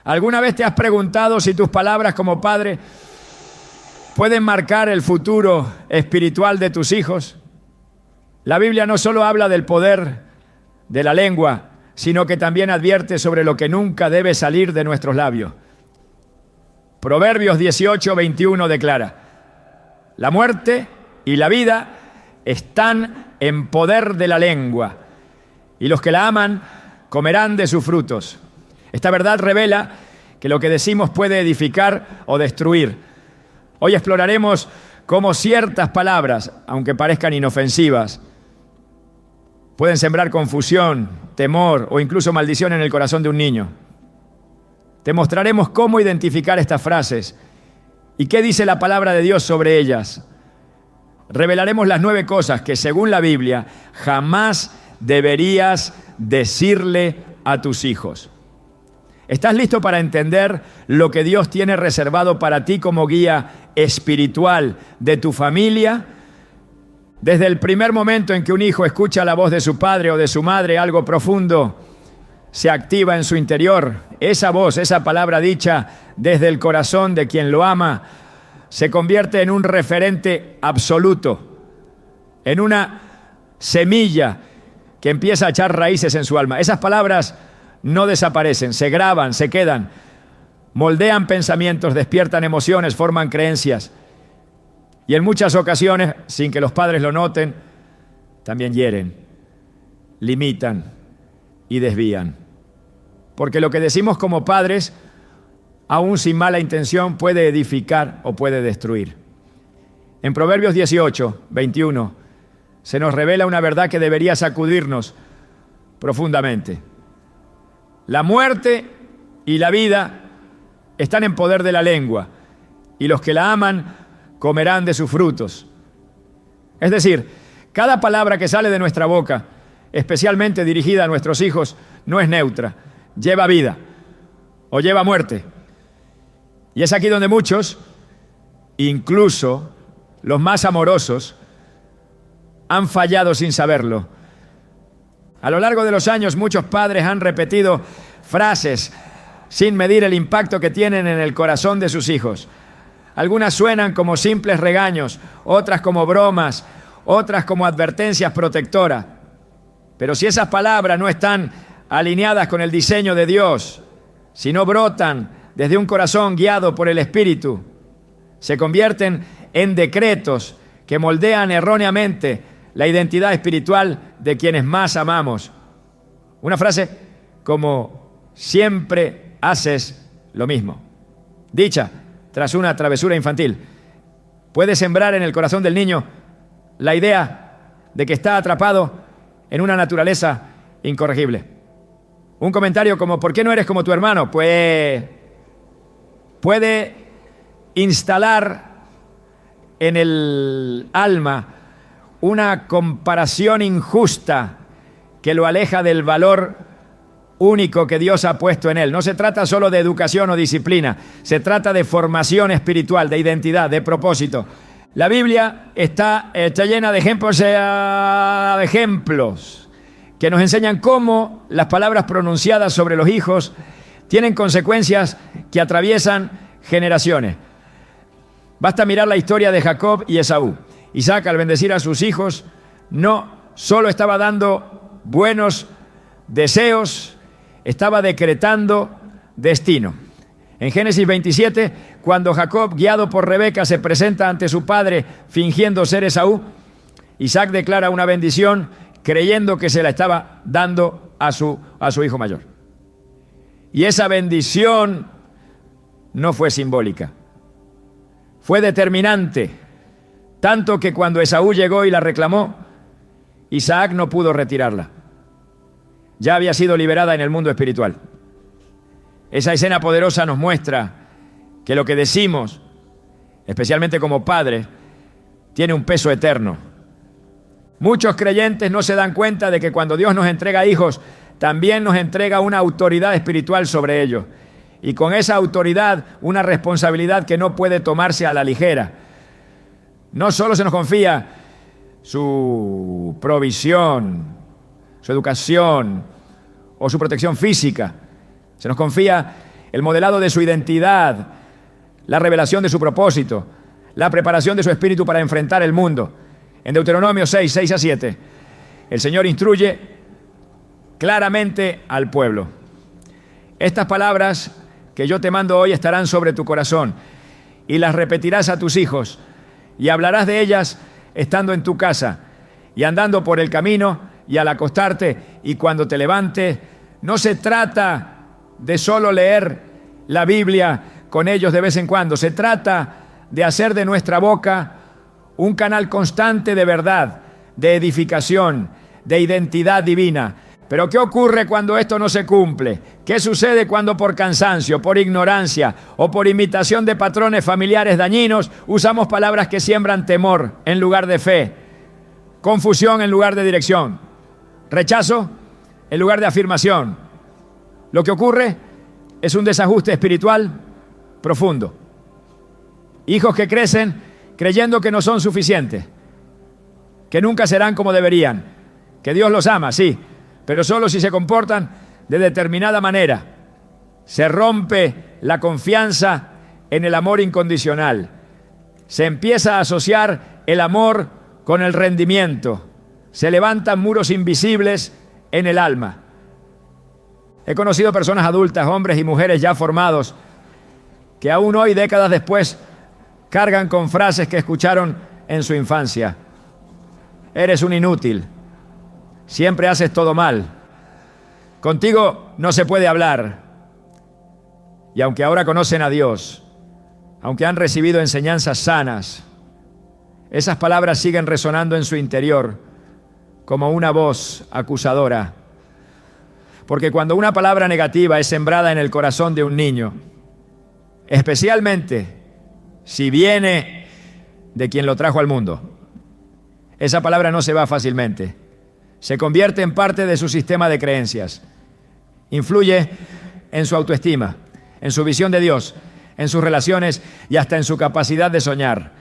¿Alguna vez te has preguntado si tus palabras como padre pueden marcar el futuro espiritual de tus hijos? La Biblia no solo habla del poder de la lengua, sino que también advierte sobre lo que nunca debe salir de nuestros labios. Proverbios 18:21 declara: la muerte y la vida están en poder de la lengua, y los que la aman comerán de sus frutos. Esta verdad revela que lo que decimos puede edificar o destruir. Hoy exploraremos cómo ciertas palabras, aunque parezcan inofensivas, pueden sembrar confusión, temor o incluso maldición en el corazón de un niño. Te mostraremos cómo identificar estas frases y qué dice la palabra de Dios sobre ellas. Revelaremos las 9 cosas que, según la Biblia, jamás deberías decirle a tus hijos. ¿Estás listo para entender lo que Dios tiene reservado para ti como guía espiritual de tu familia? Desde el primer momento en que un hijo escucha la voz de su padre o de su madre, algo profundo se activa en su interior. Esa voz, esa palabra dicha desde el corazón de quien lo ama, se convierte en un referente absoluto, en una semilla que empieza a echar raíces en su alma. Esas palabras no desaparecen, se graban, se quedan, moldean pensamientos, despiertan emociones, forman creencias. Y en muchas ocasiones, sin que los padres lo noten, también hieren, limitan y desvían. Porque lo que decimos como padres, aún sin mala intención, puede edificar o puede destruir. En Proverbios 18:21 se nos revela una verdad que debería sacudirnos profundamente. La muerte y la vida están en poder de la lengua, y los que la aman comerán de sus frutos. Es decir, cada palabra que sale de nuestra boca, especialmente dirigida a nuestros hijos, no es neutra, lleva vida o lleva muerte. Y es aquí donde muchos, incluso los más amorosos, han fallado sin saberlo. A lo largo de los años, muchos padres han repetido frases sin medir el impacto que tienen en el corazón de sus hijos. Algunas suenan como simples regaños, otras como bromas, otras como advertencias protectoras. Pero si esas palabras no están alineadas con el diseño de Dios, si no brotan desde un corazón guiado por el Espíritu, se convierten en decretos que moldean erróneamente la identidad espiritual de quienes más amamos. Una frase como: siempre haces lo mismo, dicha tras una travesura infantil, puede sembrar en el corazón del niño la idea de que está atrapado en una naturaleza incorregible. Un comentario como: ¿por qué no eres como tu hermano? Pues puede instalar en el alma una comparación injusta que lo aleja del valor único que Dios ha puesto en él. No se trata solo de educación o disciplina, se trata de formación espiritual, de identidad, de propósito. La Biblia está llena de ejemplos que nos enseñan cómo las palabras pronunciadas sobre los hijos tienen consecuencias que atraviesan generaciones. Basta mirar la historia de Jacob y Esaú. Isaac, al bendecir a sus hijos, no solo estaba dando buenos deseos, estaba decretando destino. En Génesis 27, cuando Jacob, guiado por Rebeca, se presenta ante su padre fingiendo ser Esaú, Isaac declara una bendición creyendo que se la estaba dando a su hijo mayor. Y esa bendición no fue simbólica, fue determinante. Tanto que cuando Esaú llegó y la reclamó, Isaac no pudo retirarla. Ya había sido liberada en el mundo espiritual. Esa escena poderosa nos muestra que lo que decimos, especialmente como padres, tiene un peso eterno. Muchos creyentes no se dan cuenta de que cuando Dios nos entrega hijos, también nos entrega una autoridad espiritual sobre ellos. Y con esa autoridad, una responsabilidad que no puede tomarse a la ligera. No solo se nos confía su provisión, su educación o su protección física, se nos confía el modelado de su identidad, la revelación de su propósito, la preparación de su espíritu para enfrentar el mundo. En Deuteronomio 6, 6 a 7, el Señor instruye claramente al pueblo. Estas palabras que yo te mando hoy estarán sobre tu corazón y las repetirás a tus hijos y hablarás de ellas estando en tu casa y andando por el camino y al acostarte y cuando te levantes. No se trata de solo leer la Biblia con ellos de vez en cuando. Se trata de hacer de nuestra boca un canal constante de verdad, de edificación, de identidad divina. Pero ¿qué ocurre cuando esto no se cumple? ¿Qué sucede cuando por cansancio, por ignorancia o por imitación de patrones familiares dañinos usamos palabras que siembran temor en lugar de fe, confusión en lugar de dirección, rechazo en lugar de afirmación? Lo que ocurre es un desajuste espiritual profundo. Hijos que crecen creyendo que no son suficientes, que nunca serán como deberían, que Dios los ama, sí, pero solo si se comportan de determinada manera. Se rompe la confianza en el amor incondicional. Se empieza a asociar el amor con el rendimiento. Se levantan muros invisibles en el alma. He conocido personas adultas, hombres y mujeres ya formados, que aún hoy, décadas después, cargan con frases que escucharon en su infancia. Eres un inútil. Siempre haces todo mal. Contigo no se puede hablar. Y aunque ahora conocen a Dios, aunque han recibido enseñanzas sanas, esas palabras siguen resonando en su interior como una voz acusadora. Porque cuando una palabra negativa es sembrada en el corazón de un niño, especialmente si viene de quien lo trajo al mundo, esa palabra no se va fácilmente. Se convierte en parte de su sistema de creencias. Influye en su autoestima, en su visión de Dios, en sus relaciones y hasta en su capacidad de soñar.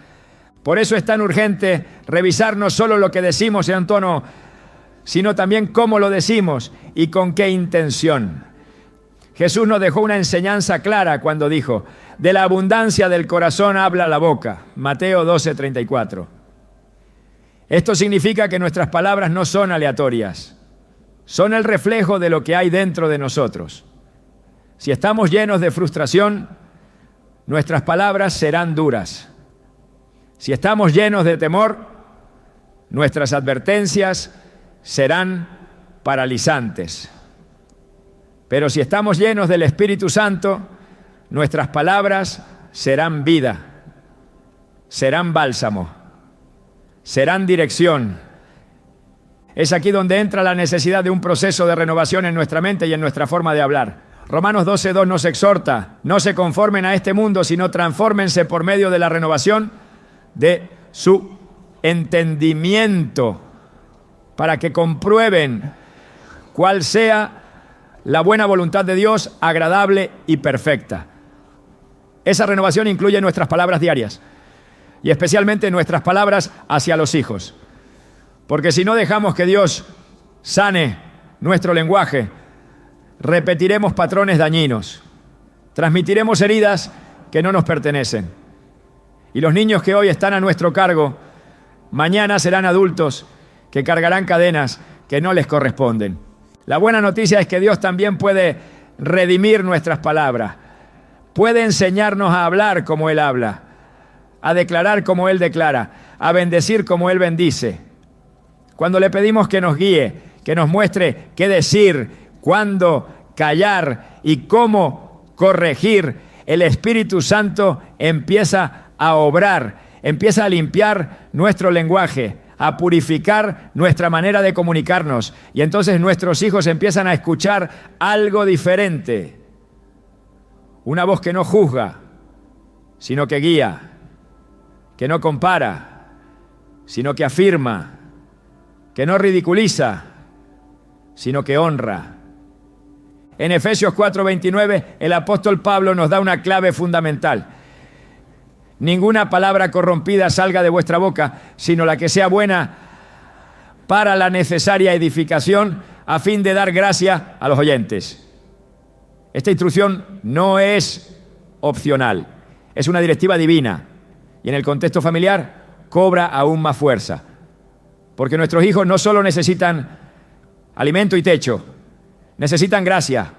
Por eso es tan urgente revisar no solo lo que decimos en tono, sino también cómo lo decimos y con qué intención. Jesús nos dejó una enseñanza clara cuando dijo: de la abundancia del corazón habla la boca. Mateo 12:34. Esto significa que nuestras palabras no son aleatorias, son el reflejo de lo que hay dentro de nosotros. Si estamos llenos de frustración, nuestras palabras serán duras. Si estamos llenos de temor, nuestras advertencias serán paralizantes. Pero si estamos llenos del Espíritu Santo, nuestras palabras serán vida, serán bálsamo, serán dirección. Es aquí donde entra la necesidad de un proceso de renovación en nuestra mente y en nuestra forma de hablar. Romanos 12:2 nos exhorta: no se conformen a este mundo, sino transfórmense por medio de la renovación de su entendimiento, para que comprueben cuál sea la buena voluntad de Dios, agradable y perfecta. Esa renovación incluye nuestras palabras diarias y especialmente nuestras palabras hacia los hijos. Porque si no dejamos que Dios sane nuestro lenguaje, repetiremos patrones dañinos, transmitiremos heridas que no nos pertenecen. Y los niños que hoy están a nuestro cargo, mañana serán adultos que cargarán cadenas que no les corresponden. La buena noticia es que Dios también puede redimir nuestras palabras, puede enseñarnos a hablar como Él habla, a declarar como Él declara, a bendecir como Él bendice. Cuando le pedimos que nos guíe, que nos muestre qué decir, cuándo callar y cómo corregir, el Espíritu Santo empieza a obrar, empieza a limpiar nuestro lenguaje, a purificar nuestra manera de comunicarnos. Y entonces nuestros hijos empiezan a escuchar algo diferente. Una voz que no juzga, sino que guía, que no compara, sino que afirma, que no ridiculiza, sino que honra. En Efesios 4:29, el apóstol Pablo nos da una clave fundamental. Ninguna palabra corrompida salga de vuestra boca, sino la que sea buena para la necesaria edificación, a fin de dar gracia a los oyentes. Esta instrucción no es opcional, es una directiva divina y en el contexto familiar cobra aún más fuerza. Porque nuestros hijos no solo necesitan alimento y techo, necesitan gracia,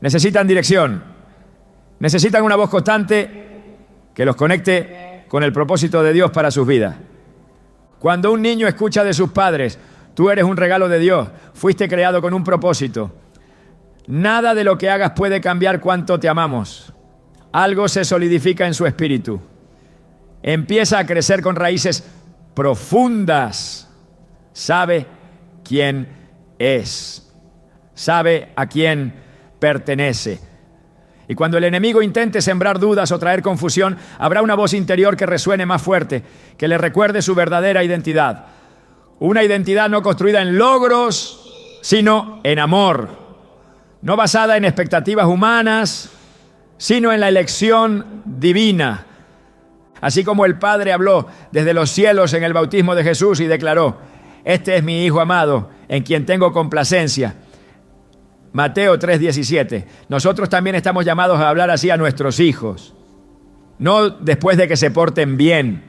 necesitan dirección, necesitan una voz constante que los conecte con el propósito de Dios para sus vidas. Cuando un niño escucha de sus padres, tú eres un regalo de Dios, fuiste creado con un propósito. Nada de lo que hagas puede cambiar cuánto te amamos. Algo se solidifica en su espíritu. Empieza a crecer con raíces profundas. Sabe quién es. Sabe a quién pertenece. Y cuando el enemigo intente sembrar dudas o traer confusión, habrá una voz interior que resuene más fuerte, que le recuerde su verdadera identidad. Una identidad no construida en logros, sino en amor. No basada en expectativas humanas, sino en la elección divina. Así como el Padre habló desde los cielos en el bautismo de Jesús y declaró: este es mi Hijo amado, en quien tengo complacencia. Mateo 3:17. Nosotros también estamos llamados a hablar así a nuestros hijos. No después de que se porten bien,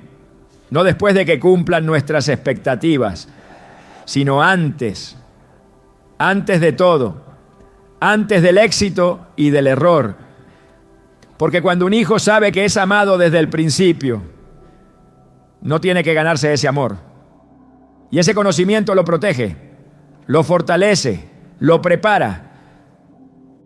no después de que cumplan nuestras expectativas, sino antes de todo, antes del éxito y del error. Porque cuando un hijo sabe que es amado desde el principio, no tiene que ganarse ese amor. Y ese conocimiento lo protege, lo fortalece, lo prepara.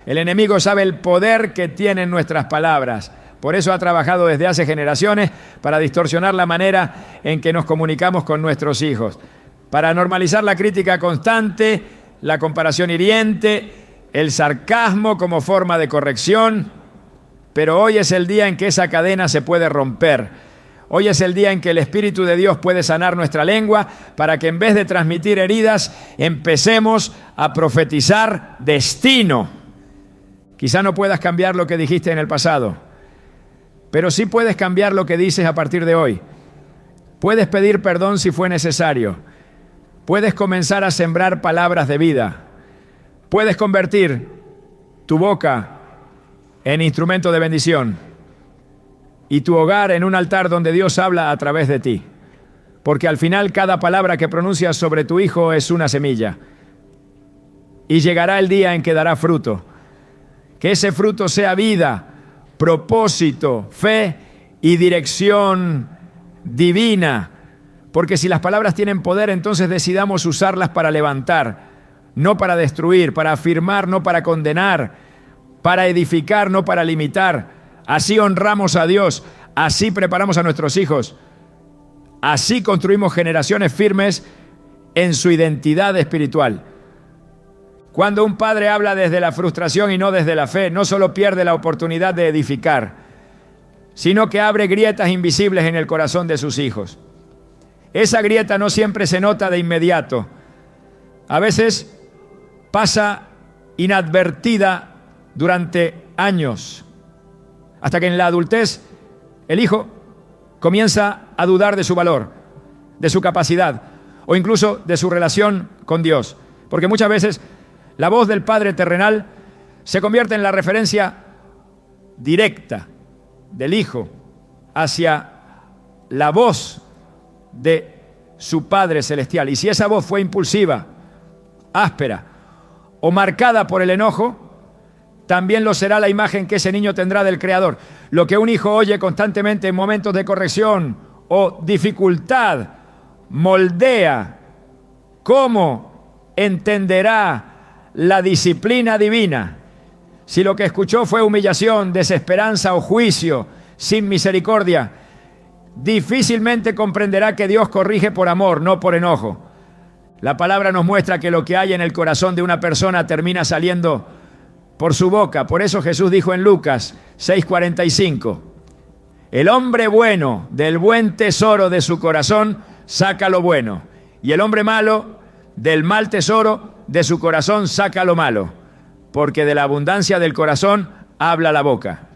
El enemigo sabe el poder que tienen nuestras palabras. Por eso ha trabajado desde hace generaciones para distorsionar la manera en que nos comunicamos con nuestros hijos, para normalizar la crítica constante, la comparación hiriente, el sarcasmo como forma de corrección. Pero hoy es el día en que esa cadena se puede romper. Hoy es el día en que el Espíritu de Dios puede sanar nuestra lengua para que en vez de transmitir heridas, empecemos a profetizar destino. Quizá no puedas cambiar lo que dijiste en el pasado, pero sí puedes cambiar lo que dices a partir de hoy. Puedes pedir perdón si fue necesario. Puedes comenzar a sembrar palabras de vida. Puedes convertir tu boca en instrumento de bendición y tu hogar en un altar donde Dios habla a través de ti. Porque al final cada palabra que pronuncias sobre tu hijo es una semilla. Y llegará el día en que dará fruto. Que ese fruto sea vida, propósito, fe y dirección divina. Porque si las palabras tienen poder, entonces decidamos usarlas para levantar, no para destruir, para afirmar, no para condenar, para edificar, no para limitar. Así honramos a Dios, así preparamos a nuestros hijos, así construimos generaciones firmes en su identidad espiritual. Cuando un padre habla desde la frustración y no desde la fe, no solo pierde la oportunidad de edificar, sino que abre grietas invisibles en el corazón de sus hijos. Esa grieta no siempre se nota de inmediato. A veces pasa inadvertida durante años, hasta que en la adultez el hijo comienza a dudar de su valor, de su capacidad o incluso de su relación con Dios. Porque muchas veces la voz del Padre terrenal se convierte en la referencia directa del Hijo hacia la voz de su Padre celestial. Y si esa voz fue impulsiva, áspera o marcada por el enojo, también lo será la imagen que ese niño tendrá del Creador. Lo que un hijo oye constantemente en momentos de corrección o dificultad moldea cómo entenderá la disciplina divina. Si lo que escuchó fue humillación, desesperanza o juicio sin misericordia, difícilmente comprenderá que Dios corrige por amor, no por enojo. La palabra nos muestra que lo que hay en el corazón de una persona termina saliendo por su boca. Por eso Jesús dijo en Lucas 6:45, el hombre bueno del buen tesoro de su corazón saca lo bueno, y el hombre malo del mal tesoro de su corazón saca lo malo, porque de la abundancia del corazón habla la boca.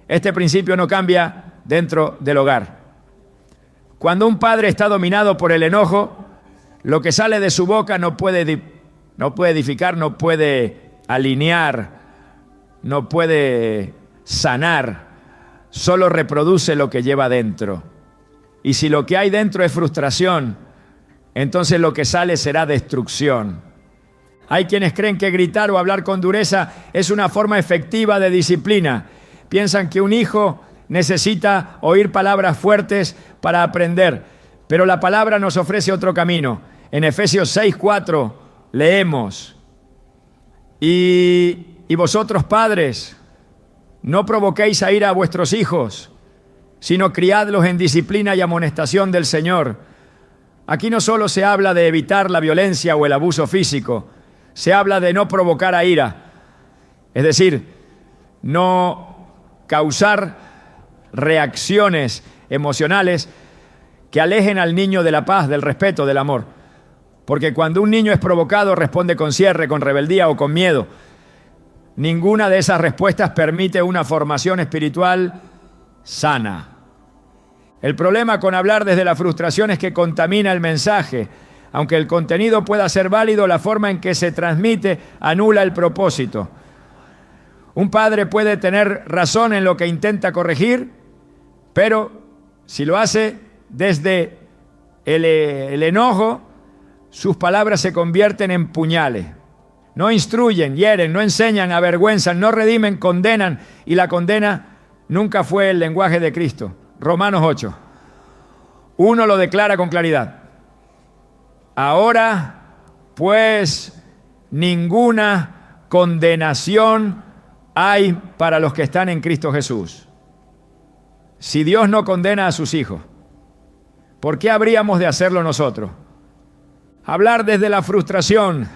Este principio no cambia dentro del hogar. Cuando un padre está dominado por el enojo, lo que sale de su boca no puede edificar, no puede alinear, no puede sanar, solo reproduce lo que lleva dentro. Y si lo que hay dentro es frustración, entonces lo que sale será destrucción. Hay quienes creen que gritar o hablar con dureza es una forma efectiva de disciplina. Piensan que un hijo necesita oír palabras fuertes para aprender, pero la palabra nos ofrece otro camino. En Efesios 6:4 leemos: y vosotros, padres, no provoquéis a ira a vuestros hijos, sino criadlos en disciplina y amonestación del Señor. Aquí no solo se habla de evitar la violencia o el abuso físico, se habla de no provocar a ira, es decir, no causar reacciones emocionales que alejen al niño de la paz, del respeto, del amor. Porque cuando un niño es provocado, responde con cierre, con rebeldía o con miedo. Ninguna de esas respuestas permite una formación espiritual sana. El problema con hablar desde la frustración es que contamina el mensaje. Aunque el contenido pueda ser válido, la forma en que se transmite anula el propósito. Un padre puede tener razón en lo que intenta corregir, pero si lo hace desde el enojo, sus palabras se convierten en puñales. No instruyen, hieren, no enseñan, avergüenzan, no redimen, condenan. Y la condena nunca fue el lenguaje de Cristo. Romanos 8. Uno lo declara con claridad. Ahora, pues, ninguna condenación hay para los que están en Cristo Jesús. Si Dios no condena a sus hijos, ¿por qué habríamos de hacerlo nosotros? Hablar desde la frustración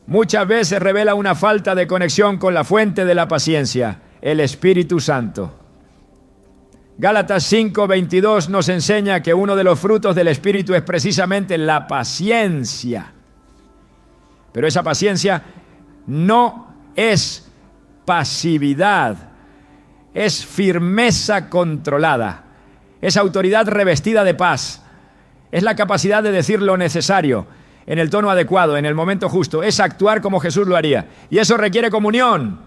muchas veces revela una falta de conexión con la fuente de la paciencia, el Espíritu Santo. Gálatas 5:22 nos enseña que uno de los frutos del Espíritu es precisamente la paciencia. Pero esa paciencia no es pasividad, es firmeza controlada, es autoridad revestida de paz, es la capacidad de decir lo necesario, en el tono adecuado, en el momento justo, es actuar como Jesús lo haría. Y eso requiere comunión,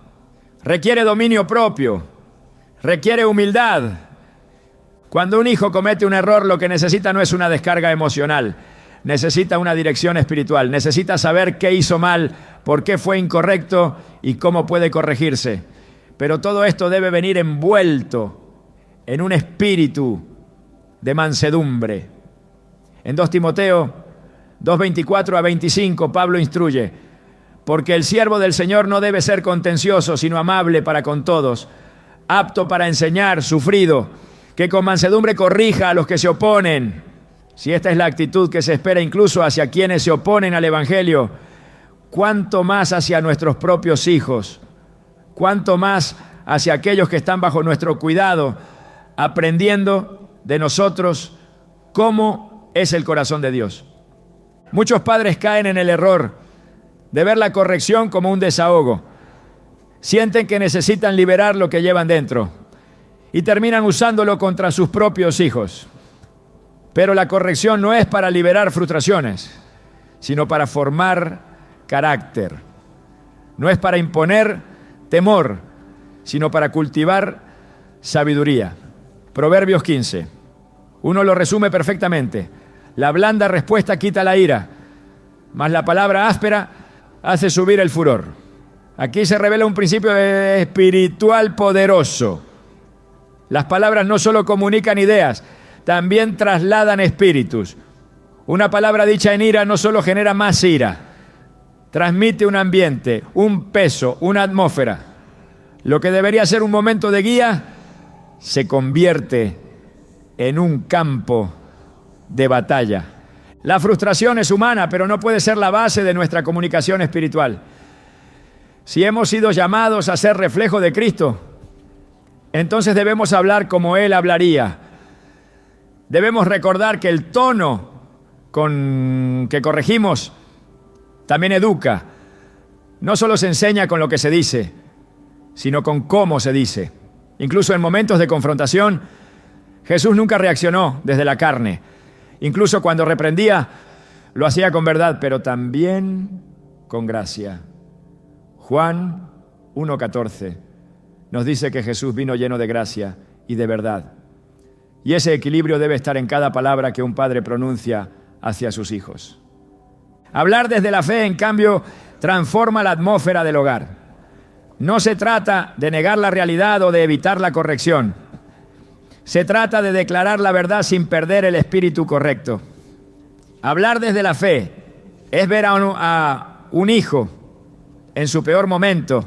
requiere dominio propio, requiere humildad. Cuando un hijo comete un error, lo que necesita no es una descarga emocional, necesita una dirección espiritual, necesita saber qué hizo mal, por qué fue incorrecto y cómo puede corregirse. Pero todo esto debe venir envuelto en un espíritu de mansedumbre. En 2 Timoteo 2:24-25, Pablo instruye: porque el siervo del Señor no debe ser contencioso, sino amable para con todos, apto para enseñar, sufrido, que con mansedumbre corrija a los que se oponen. Si esta es la actitud que se espera incluso hacia quienes se oponen al Evangelio, ¿cuánto más hacia nuestros propios hijos? ¿Cuánto más hacia aquellos que están bajo nuestro cuidado, aprendiendo de nosotros cómo es el corazón de Dios? Muchos padres caen en el error de ver la corrección como un desahogo. Sienten que necesitan liberar lo que llevan dentro y terminan usándolo contra sus propios hijos. Pero la corrección no es para liberar frustraciones, sino para formar carácter. No es para imponer temor, sino para cultivar sabiduría. Proverbios 15. Uno lo resume perfectamente. La blanda respuesta quita la ira, mas la palabra áspera hace subir el furor. Aquí se revela un principio espiritual poderoso. Las palabras no solo comunican ideas, también trasladan espíritus. Una palabra dicha en ira no solo genera más ira, transmite un ambiente, un peso, una atmósfera. Lo que debería ser un momento de guía se convierte en un campo de batalla. La frustración es humana, pero no puede ser la base de nuestra comunicación espiritual. Si hemos sido llamados a ser reflejo de Cristo, entonces debemos hablar como Él hablaría. Debemos recordar que el tono con que corregimos también educa. No solo se enseña con lo que se dice, sino con cómo se dice. Incluso en momentos de confrontación, Jesús nunca reaccionó desde la carne. Incluso cuando reprendía, lo hacía con verdad, pero también con gracia. Juan 1:14 nos dice que Jesús vino lleno de gracia y de verdad. Y ese equilibrio debe estar en cada palabra que un padre pronuncia hacia sus hijos. Hablar desde la fe, en cambio, transforma la atmósfera del hogar. No se trata de negar la realidad o de evitar la corrección. Se trata de declarar la verdad sin perder el espíritu correcto. Hablar desde la fe es ver a un hijo en su peor momento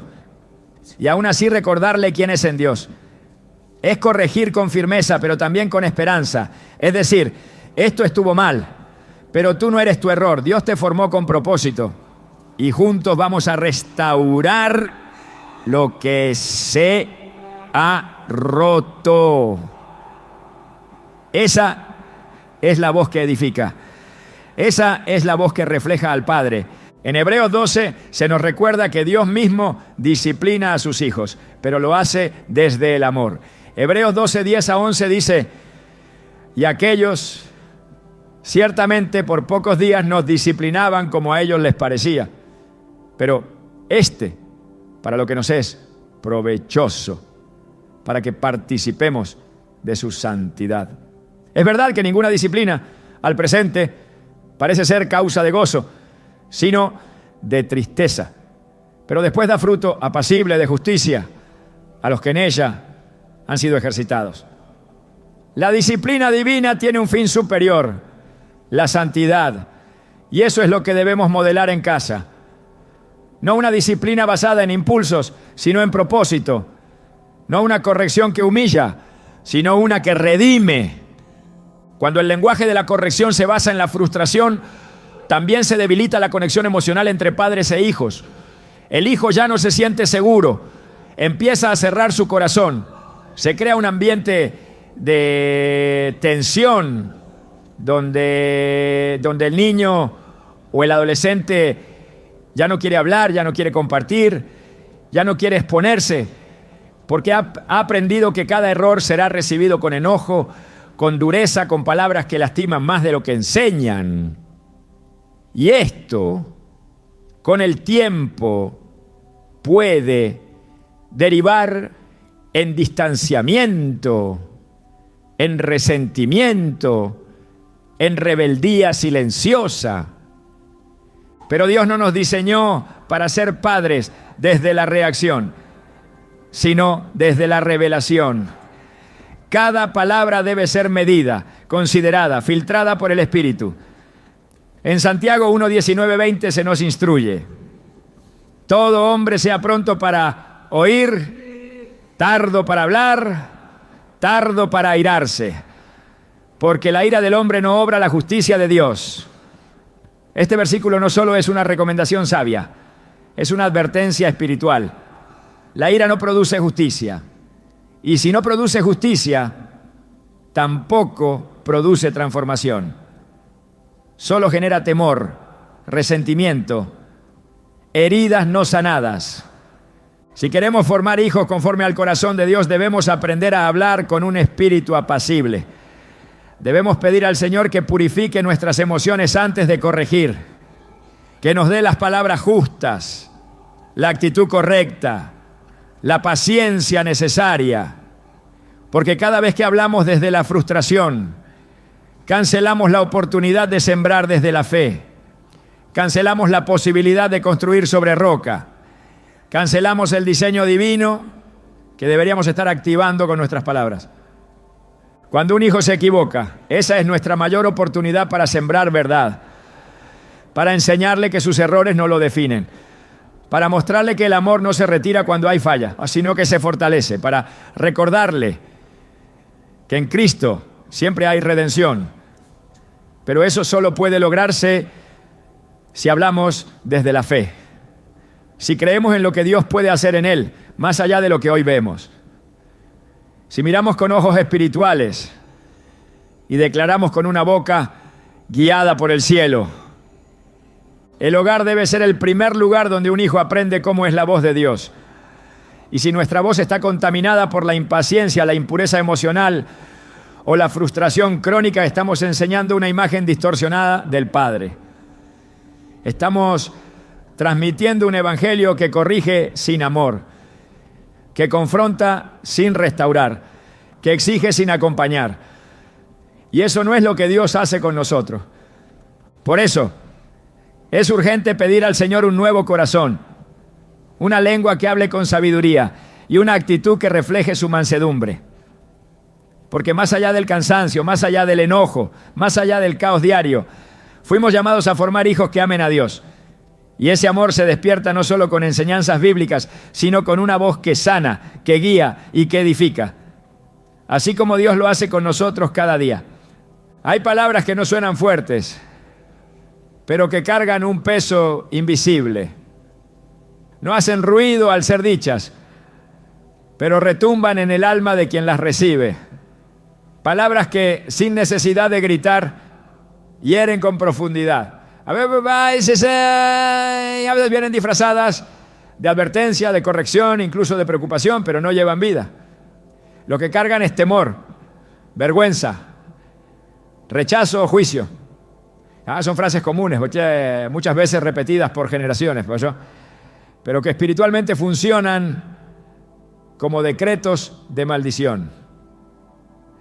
y aún así recordarle quién es en Dios. Es corregir con firmeza, pero también con esperanza. Es decir, esto estuvo mal, pero tú no eres tu error. Dios te formó con propósito y juntos vamos a restaurar lo que se ha roto. Esa es la voz que edifica. Esa es la voz que refleja al Padre. En Hebreos 12 se nos recuerda que Dios mismo disciplina a sus hijos, pero lo hace desde el amor. Hebreos 12, 10-11 dice: y aquellos ciertamente por pocos días nos disciplinaban como a ellos les parecía, pero para lo que nos es provechoso, para que participemos de su santidad. Es verdad que ninguna disciplina al presente parece ser causa de gozo, sino de tristeza, pero después da fruto apacible de justicia a los que en ella han sido ejercitados. La disciplina divina tiene un fin superior, la santidad, y eso es lo que debemos modelar en casa. No una disciplina basada en impulsos, sino en propósito. No una corrección que humilla, sino una que redime. Cuando el lenguaje de la corrección se basa en la frustración, también se debilita la conexión emocional entre padres e hijos. El hijo ya no se siente seguro, empieza a cerrar su corazón. Se crea un ambiente de tensión donde el niño o el adolescente ya no quiere hablar, ya no quiere compartir, ya no quiere exponerse, porque ha aprendido que cada error será recibido con enojo, con dureza, con palabras que lastiman más de lo que enseñan. Y esto, con el tiempo, puede derivar en distanciamiento, en resentimiento, en rebeldía silenciosa. Pero Dios no nos diseñó para ser padres desde la reacción, sino desde la revelación. Cada palabra debe ser medida, considerada, filtrada por el Espíritu. En Santiago 1:19-20 se nos instruye: todo hombre sea pronto para oír, tardo para hablar, tardo para airarse, porque la ira del hombre no obra la justicia de Dios. Este versículo no solo es una recomendación sabia, es una advertencia espiritual. La ira no produce justicia, y si no produce justicia, tampoco produce transformación. Solo genera temor, resentimiento, heridas no sanadas. Si queremos formar hijos conforme al corazón de Dios, debemos aprender a hablar con un espíritu apacible. Debemos pedir al Señor que purifique nuestras emociones antes de corregir, que nos dé las palabras justas, la actitud correcta, la paciencia necesaria, porque cada vez que hablamos desde la frustración, cancelamos la oportunidad de sembrar desde la fe, cancelamos la posibilidad de construir sobre roca, cancelamos el diseño divino que deberíamos estar activando con nuestras palabras. Cuando un hijo se equivoca, esa es nuestra mayor oportunidad para sembrar verdad, para enseñarle que sus errores no lo definen, para mostrarle que el amor no se retira cuando hay falla, sino que se fortalece, para recordarle que en Cristo siempre hay redención. Pero eso solo puede lograrse si hablamos desde la fe, si creemos en lo que Dios puede hacer en Él, más allá de lo que hoy vemos. Si miramos con ojos espirituales y declaramos con una boca guiada por el cielo. El hogar debe ser el primer lugar donde un hijo aprende cómo es la voz de Dios. Y si nuestra voz está contaminada por la impaciencia, la impureza emocional o la frustración crónica, estamos enseñando una imagen distorsionada del Padre. Estamos transmitiendo un evangelio que corrige sin amor. que confronta sin restaurar, que exige sin acompañar. Y eso no es lo que Dios hace con nosotros. Por eso, es urgente pedir al Señor un nuevo corazón, una lengua que hable con sabiduría y una actitud que refleje su mansedumbre. Porque más allá del cansancio, más allá del enojo, más allá del caos diario, fuimos llamados a formar hijos que amen a Dios. Y ese amor se despierta no solo con enseñanzas bíblicas, sino con una voz que sana, que guía y que edifica. Así como Dios lo hace con nosotros cada día. Hay palabras que no suenan fuertes, pero que cargan un peso invisible. No hacen ruido al ser dichas, pero retumban en el alma de quien las recibe. Palabras que, sin necesidad de gritar, hieren con profundidad. A veces vienen disfrazadas de advertencia, de corrección, incluso de preocupación, pero no llevan vida. Lo que cargan es temor, vergüenza, rechazo o juicio. Son frases comunes, muchas veces repetidas por generaciones, pero que espiritualmente funcionan como decretos de maldición.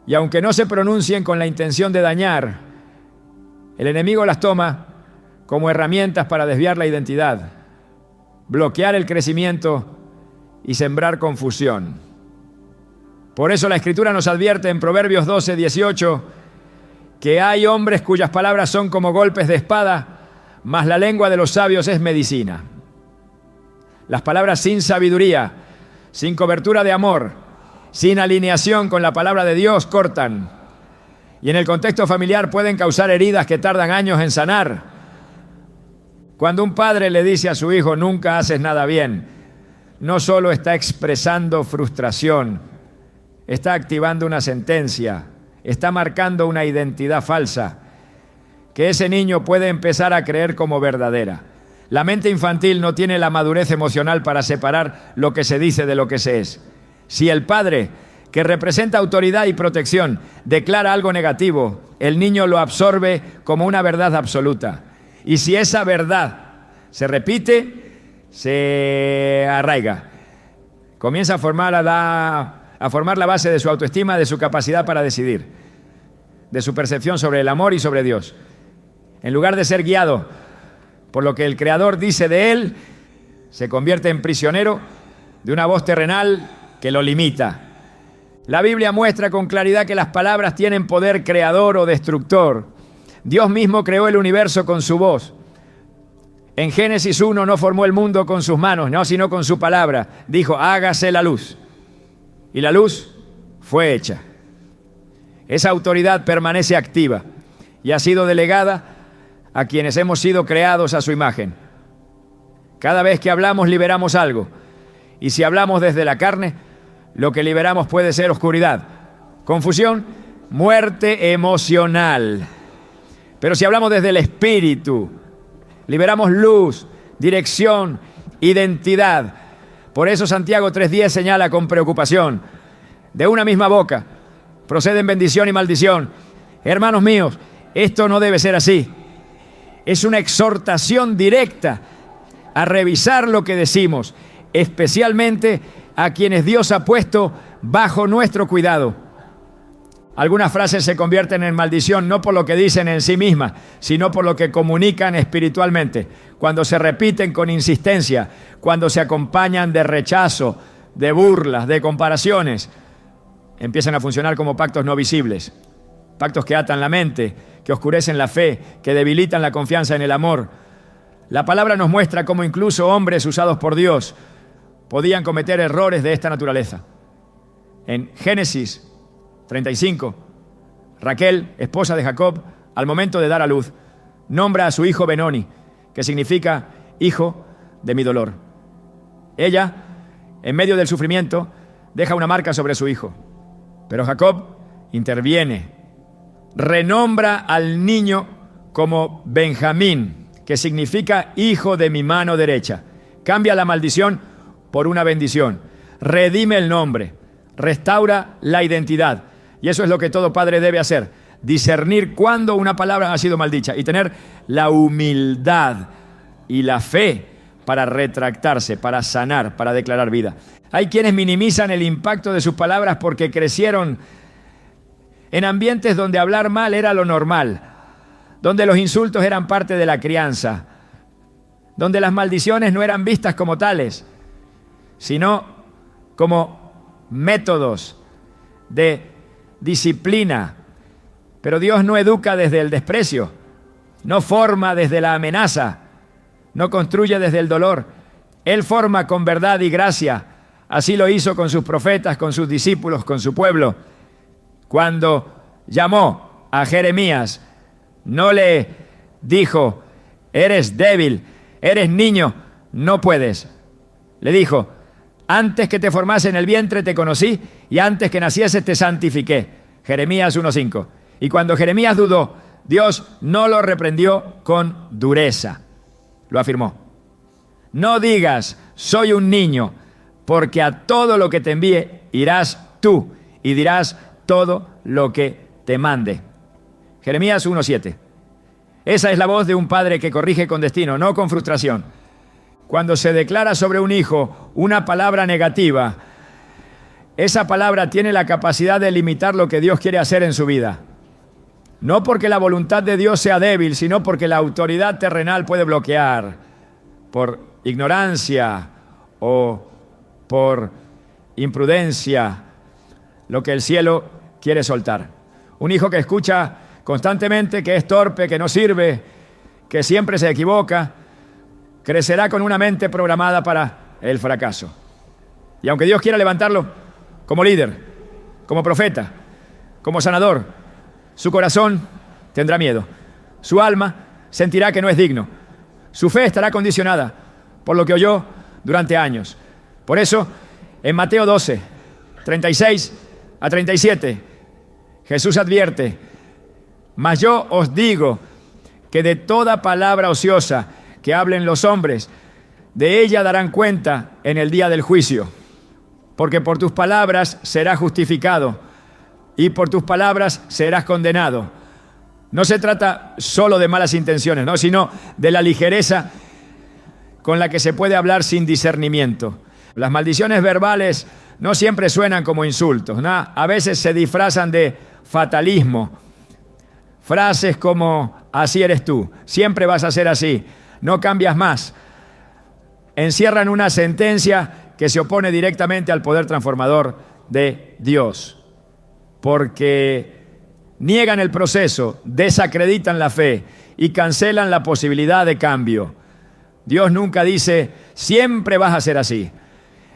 Y aunque no se pronuncien con la intención de dañar, el enemigo las toma como herramientas para desviar la identidad, bloquear el crecimiento y sembrar confusión. Por eso la Escritura nos advierte en Proverbios 12, 18, que hay hombres cuyas palabras son como golpes de espada, mas la lengua de los sabios es medicina. Las palabras sin sabiduría, sin cobertura de amor, sin alineación con la palabra de Dios, cortan. Y en el contexto familiar pueden causar heridas que tardan años en sanar. Cuando un padre le dice a su hijo, nunca haces nada bien, no solo está expresando frustración, está activando una sentencia, está marcando una identidad falsa, que ese niño puede empezar a creer como verdadera. La mente infantil no tiene la madurez emocional para separar lo que se dice de lo que se es. Si el padre, que representa autoridad y protección, declara algo negativo, el niño lo absorbe como una verdad absoluta. Y si esa verdad se repite, se arraiga. Comienza a formar la base de su autoestima, de su capacidad para decidir, de su percepción sobre el amor y sobre Dios. En lugar de ser guiado por lo que el Creador dice de él, se convierte en prisionero de una voz terrenal que lo limita. La Biblia muestra con claridad que las palabras tienen poder creador o destructor. Dios mismo creó el universo con su voz. En Génesis 1 no formó el mundo con sus manos, no, sino con su palabra. Dijo, hágase la luz. Y la luz fue hecha. Esa autoridad permanece activa y ha sido delegada a quienes hemos sido creados a su imagen. Cada vez que hablamos, liberamos algo. Y si hablamos desde la carne, lo que liberamos puede ser oscuridad, confusión, muerte emocional. Pero si hablamos desde el Espíritu, liberamos luz, dirección, identidad. Por eso Santiago 3:10 señala con preocupación, de una misma boca proceden bendición y maldición. Hermanos míos, esto no debe ser así. Es una exhortación directa a revisar lo que decimos, especialmente a quienes Dios ha puesto bajo nuestro cuidado. Algunas frases se convierten en maldición no por lo que dicen en sí mismas, sino por lo que comunican espiritualmente. Cuando se repiten con insistencia, cuando se acompañan de rechazo, de burlas, de comparaciones, empiezan a funcionar como pactos no visibles. Pactos que atan la mente, que oscurecen la fe, que debilitan la confianza en el amor. La palabra nos muestra cómo incluso hombres usados por Dios podían cometer errores de esta naturaleza. En Génesis 35, Raquel, esposa de Jacob, al momento de dar a luz, nombra a su hijo Benoni, que significa hijo de mi dolor. Ella, en medio del sufrimiento, deja una marca sobre su hijo. Pero Jacob interviene, renombra al niño como Benjamín, que significa hijo de mi mano derecha. Cambia la maldición por una bendición, redime el nombre, restaura la identidad. Y eso es lo que todo padre debe hacer, discernir cuándo una palabra ha sido maldicha y tener la humildad y la fe para retractarse, para sanar, para declarar vida. Hay quienes minimizan el impacto de sus palabras porque crecieron en ambientes donde hablar mal era lo normal, donde los insultos eran parte de la crianza, donde las maldiciones no eran vistas como tales, sino como métodos de disciplina. Pero Dios no educa desde el desprecio, no forma desde la amenaza, no construye desde el dolor. Él forma con verdad y gracia. Así lo hizo con sus profetas, con sus discípulos, con su pueblo. Cuando llamó a Jeremías, no le dijo, eres débil, eres niño, no puedes. Le dijo, antes que te formase en el vientre te conocí y antes que nacieses te santifiqué. Jeremías 1:5. Y cuando Jeremías dudó, Dios no lo reprendió con dureza. Lo afirmó. No digas, soy un niño, porque a todo lo que te envíe irás tú y dirás todo lo que te mande. Jeremías 1:7. Esa es la voz de un padre que corrige con destino, no con frustración. Cuando se declara sobre un hijo una palabra negativa, esa palabra tiene la capacidad de limitar lo que Dios quiere hacer en su vida. No porque la voluntad de Dios sea débil, sino porque la autoridad terrenal puede bloquear por ignorancia o por imprudencia lo que el cielo quiere soltar. Un hijo que escucha constantemente que es torpe, que no sirve, que siempre se equivoca, crecerá con una mente programada para el fracaso. Y aunque Dios quiera levantarlo como líder, como profeta, como sanador, su corazón tendrá miedo. Su alma sentirá que no es digno. Su fe estará condicionada por lo que oyó durante años. Por eso, en Mateo 12, 36 a 37, Jesús advierte, mas yo os digo que de toda palabra ociosa que hablen los hombres, de ella darán cuenta en el día del juicio. Porque por tus palabras serás justificado y por tus palabras serás condenado. No se trata solo de malas intenciones, ¿no?, sino de la ligereza con la que se puede hablar sin discernimiento. Las maldiciones verbales no siempre suenan como insultos, ¿no? A veces se disfrazan de fatalismo. Frases como, así eres tú, siempre vas a ser así, no cambias más. Encierran una sentencia que se opone directamente al poder transformador de Dios. Porque niegan el proceso, desacreditan la fe y cancelan la posibilidad de cambio. Dios nunca dice, siempre vas a ser así.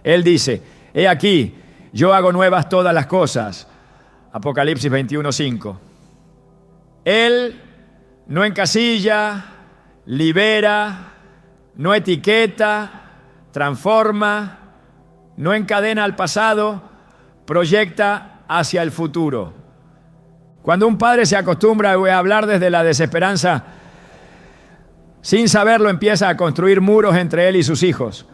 Él dice, he aquí, yo hago nuevas todas las cosas. Apocalipsis 21:5. Él no encasilla, libera, no etiqueta, transforma, no encadena al pasado, proyecta hacia el futuro. Cuando un padre se acostumbra a hablar desde la desesperanza, sin saberlo empieza a construir muros entre él y sus hijos.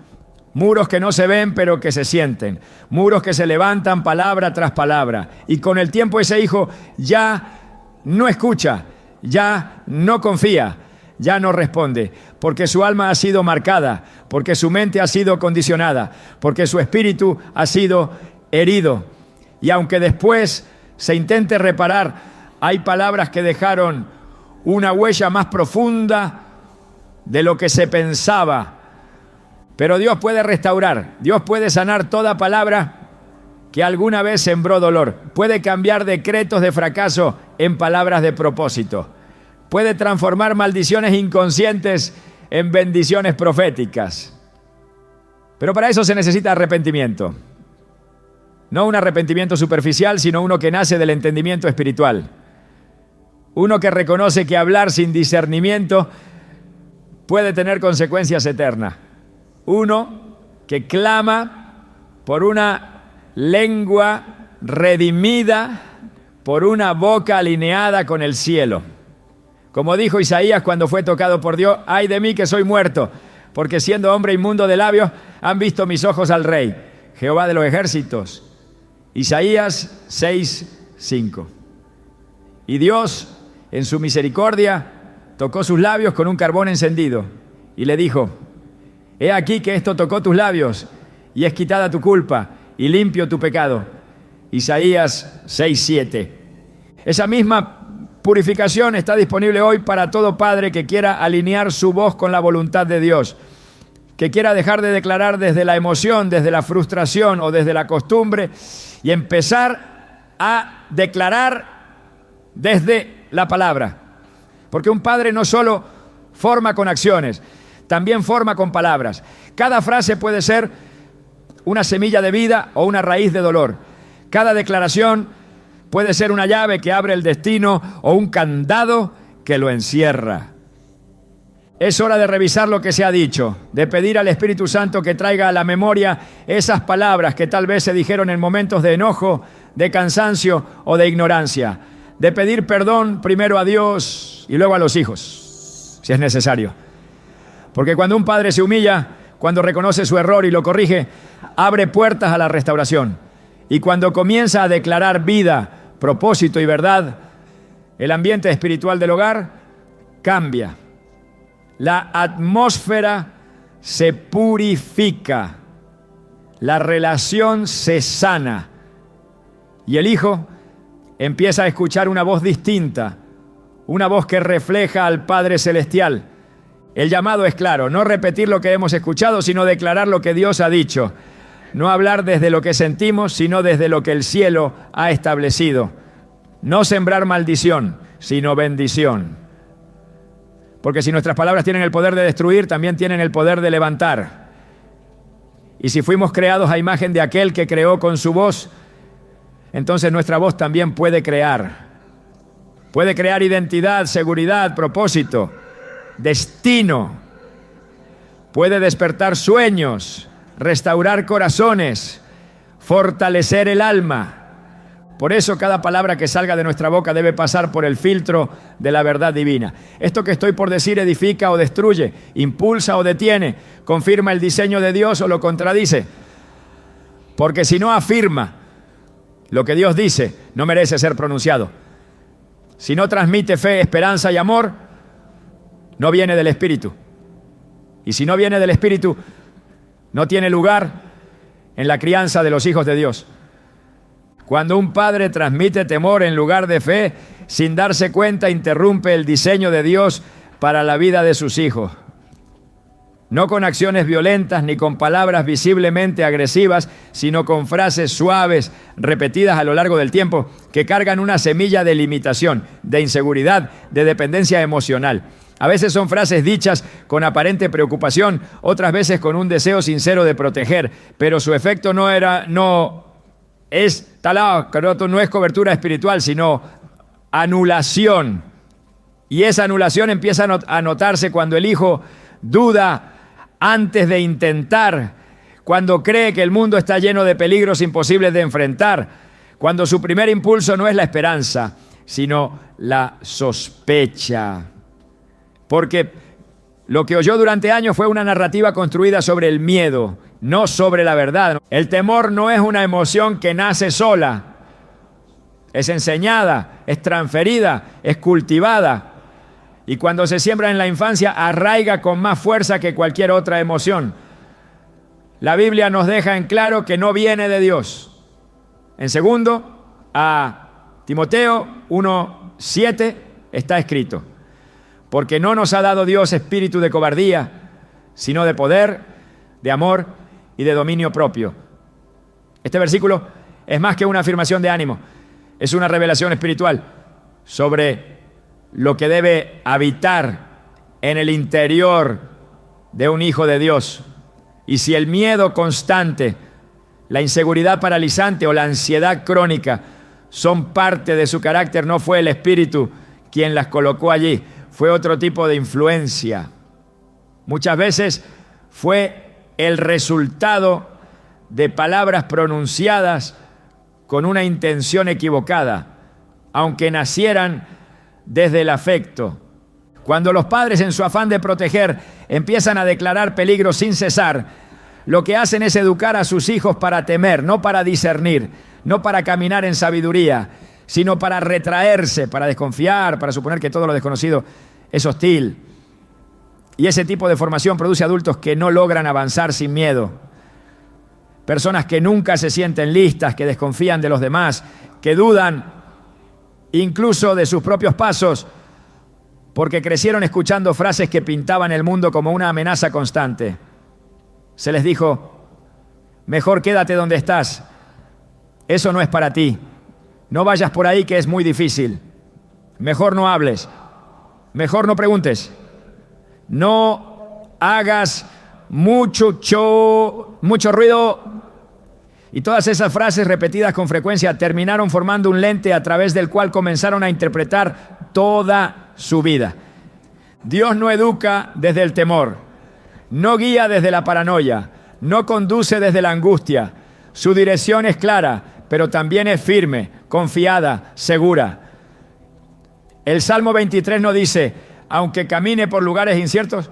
Muros que no se ven pero que se sienten. Muros que se levantan palabra tras palabra. Y con el tiempo ese hijo ya no escucha, ya no confía, ya no responde. Porque su alma ha sido marcada, porque su mente ha sido condicionada, porque su espíritu ha sido herido. Y aunque después se intente reparar, hay palabras que dejaron una huella más profunda de lo que se pensaba. Pero Dios puede restaurar, Dios puede sanar toda palabra que alguna vez sembró dolor. Puede cambiar decretos de fracaso en palabras de propósito. Puede transformar maldiciones inconscientes en bendiciones proféticas. Pero para eso se necesita arrepentimiento. No un arrepentimiento superficial, sino uno que nace del entendimiento espiritual. Uno que reconoce que hablar sin discernimiento puede tener consecuencias eternas. Uno que clama por una lengua redimida, por una boca alineada con el cielo. Como dijo Isaías cuando fue tocado por Dios, ay de mí que soy muerto, porque siendo hombre inmundo de labios, han visto mis ojos al Rey, Jehová de los ejércitos. Isaías 6:5. Y Dios, en su misericordia, tocó sus labios con un carbón encendido y le dijo, He aquí que esto tocó tus labios, y es quitada tu culpa, y limpio tu pecado. Isaías 6:7. Esa misma purificación está disponible hoy para todo padre que quiera alinear su voz con la voluntad de Dios, que quiera dejar de declarar desde la emoción, desde la frustración o desde la costumbre y empezar a declarar desde la palabra. Porque un padre no solo forma con acciones, también forma con palabras. Cada frase puede ser una semilla de vida o una raíz de dolor. Cada declaración puede ser una llave que abre el destino o un candado que lo encierra. Es hora de revisar lo que se ha dicho, de pedir al Espíritu Santo que traiga a la memoria esas palabras que tal vez se dijeron en momentos de enojo, de cansancio o de ignorancia. De pedir perdón primero a Dios y luego a los hijos, si es necesario. Porque cuando un padre se humilla, cuando reconoce su error y lo corrige, abre puertas a la restauración. Y cuando comienza a declarar vida, propósito y verdad, el ambiente espiritual del hogar cambia. La atmósfera se purifica. La relación se sana. Y el hijo empieza a escuchar una voz distinta, una voz que refleja al Padre Celestial. El llamado es claro, no repetir lo que hemos escuchado, sino declarar lo que Dios ha dicho. No hablar desde lo que sentimos, sino desde lo que el cielo ha establecido. No sembrar maldición, sino bendición. Porque si nuestras palabras tienen el poder de destruir, también tienen el poder de levantar. Y si fuimos creados a imagen de aquel que creó con su voz, entonces nuestra voz también puede crear. Puede crear identidad, seguridad, propósito, destino. Puede despertar sueños, restaurar corazones, fortalecer el alma. Por eso cada palabra que salga de nuestra boca debe pasar por el filtro de la verdad divina. Esto que estoy por decir edifica o destruye, impulsa o detiene, confirma el diseño de Dios o lo contradice. Porque si no afirma lo que Dios dice, no merece ser pronunciado. Si no transmite fe, esperanza y amor, no viene del Espíritu. Y si no viene del Espíritu, no tiene lugar en la crianza de los hijos de Dios. Cuando un padre transmite temor en lugar de fe, sin darse cuenta, interrumpe el diseño de Dios para la vida de sus hijos. No con acciones violentas ni con palabras visiblemente agresivas, sino con frases suaves, repetidas a lo largo del tiempo, que cargan una semilla de limitación, de inseguridad, de dependencia emocional. A veces son frases dichas con aparente preocupación, otras veces con un deseo sincero de proteger, pero su efecto no es cobertura espiritual, sino anulación. Y esa anulación empieza a notarse cuando el hijo duda antes de intentar, cuando cree que el mundo está lleno de peligros imposibles de enfrentar, cuando su primer impulso no es la esperanza, sino la sospecha. Porque lo que oyó durante años fue una narrativa construida sobre el miedo, no sobre la verdad. El temor no es una emoción que nace sola, es enseñada, es transferida, es cultivada. Y cuando se siembra en la infancia, arraiga con más fuerza que cualquier otra emoción. La Biblia nos deja en claro que no viene de Dios. En segundo, a Timoteo 1:7 está escrito: porque no nos ha dado Dios espíritu de cobardía, sino de poder, de amor y de dominio propio. Este versículo es más que una afirmación de ánimo, es una revelación espiritual sobre lo que debe habitar en el interior de un hijo de Dios. Y si el miedo constante, la inseguridad paralizante o la ansiedad crónica son parte de su carácter, no fue el Espíritu quien las colocó allí, fue otro tipo de influencia. Muchas veces fue el resultado de palabras pronunciadas con una intención equivocada, aunque nacieran desde el afecto. Cuando los padres, en su afán de proteger, empiezan a declarar peligro sin cesar, lo que hacen es educar a sus hijos para temer, no para discernir, no para caminar en sabiduría, sino para retraerse, para desconfiar, para suponer que todo lo desconocido es hostil. Y ese tipo de formación produce adultos que no logran avanzar sin miedo. Personas que nunca se sienten listas, que desconfían de los demás, que dudan incluso de sus propios pasos, porque crecieron escuchando frases que pintaban el mundo como una amenaza constante. Se les dijo: mejor quédate donde estás, eso no es para ti, no vayas por ahí que es muy difícil, mejor no hables, mejor no preguntes, no hagas mucho ruido. Y todas esas frases repetidas con frecuencia terminaron formando un lente a través del cual comenzaron a interpretar toda su vida. Dios no educa desde el temor, no guía desde la paranoia, no conduce desde la angustia. Su dirección es clara, pero también es firme, confiada, segura. El Salmo 23 no dice: aunque camine por lugares inciertos,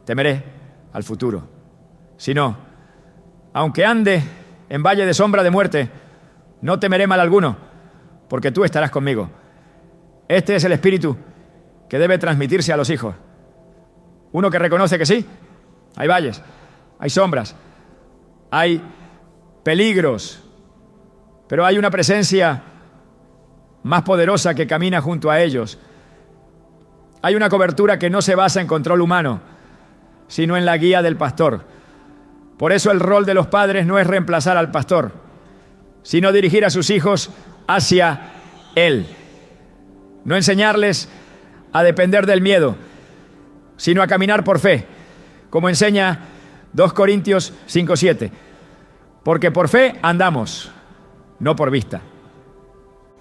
temeré al futuro. Sino: aunque ande en valle de sombra de muerte, no temeré mal alguno, porque tú estarás conmigo. Este es el espíritu que debe transmitirse a los hijos. Uno que reconoce que sí, hay valles, hay sombras, hay peligros, pero hay una presencia más poderosa que camina junto a ellos. Hay una cobertura que no se basa en control humano, sino en la guía del pastor. Por eso el rol de los padres no es reemplazar al pastor, sino dirigir a sus hijos hacia él. No enseñarles a depender del miedo, sino a caminar por fe, como enseña 2 Corintios 5:7. Porque por fe andamos, no por vista.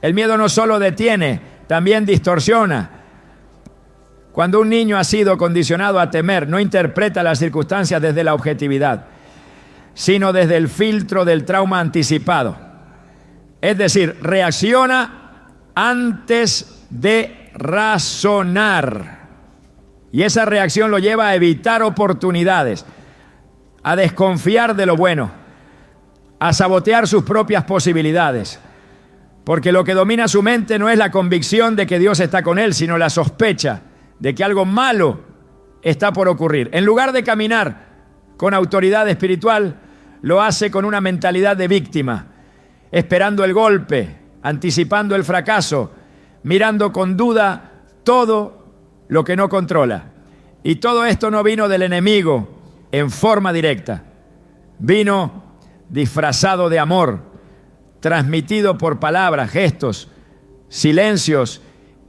El miedo no solo detiene, también distorsiona. Cuando un niño ha sido condicionado a temer, no interpreta las circunstancias desde la objetividad, sino desde el filtro del trauma anticipado. Es decir, reacciona antes de razonar. Y esa reacción lo lleva a evitar oportunidades, a desconfiar de lo bueno, a sabotear sus propias posibilidades. Porque lo que domina su mente no es la convicción de que Dios está con él, sino la sospecha de que algo malo está por ocurrir. En lugar de caminar con autoridad espiritual, lo hace con una mentalidad de víctima, esperando el golpe, anticipando el fracaso, mirando con duda todo lo que no controla. Y todo esto no vino del enemigo en forma directa, vino disfrazado de amor, transmitido por palabras, gestos, silencios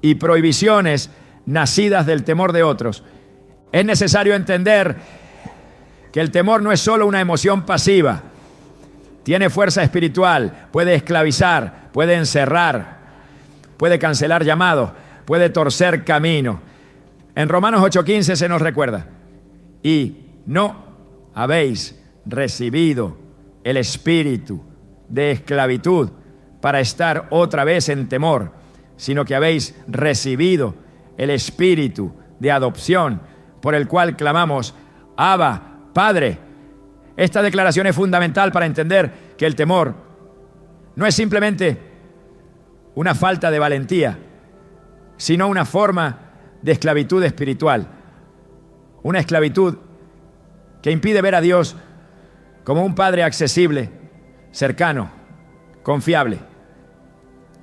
y prohibiciones nacidas del temor de otros. Es necesario entender que el temor no es solo una emoción pasiva, tiene fuerza espiritual, puede esclavizar, puede encerrar, puede cancelar llamados, puede torcer camino. En Romanos 8:15 se nos recuerda: y no habéis recibido el espíritu de esclavitud para estar otra vez en temor, sino que habéis recibido el espíritu de adopción, por el cual clamamos: Abba, Padre. Esta declaración es fundamental para entender que el temor no es simplemente una falta de valentía, sino una forma de esclavitud espiritual. Una esclavitud que impide ver a Dios como un Padre accesible, cercano, confiable.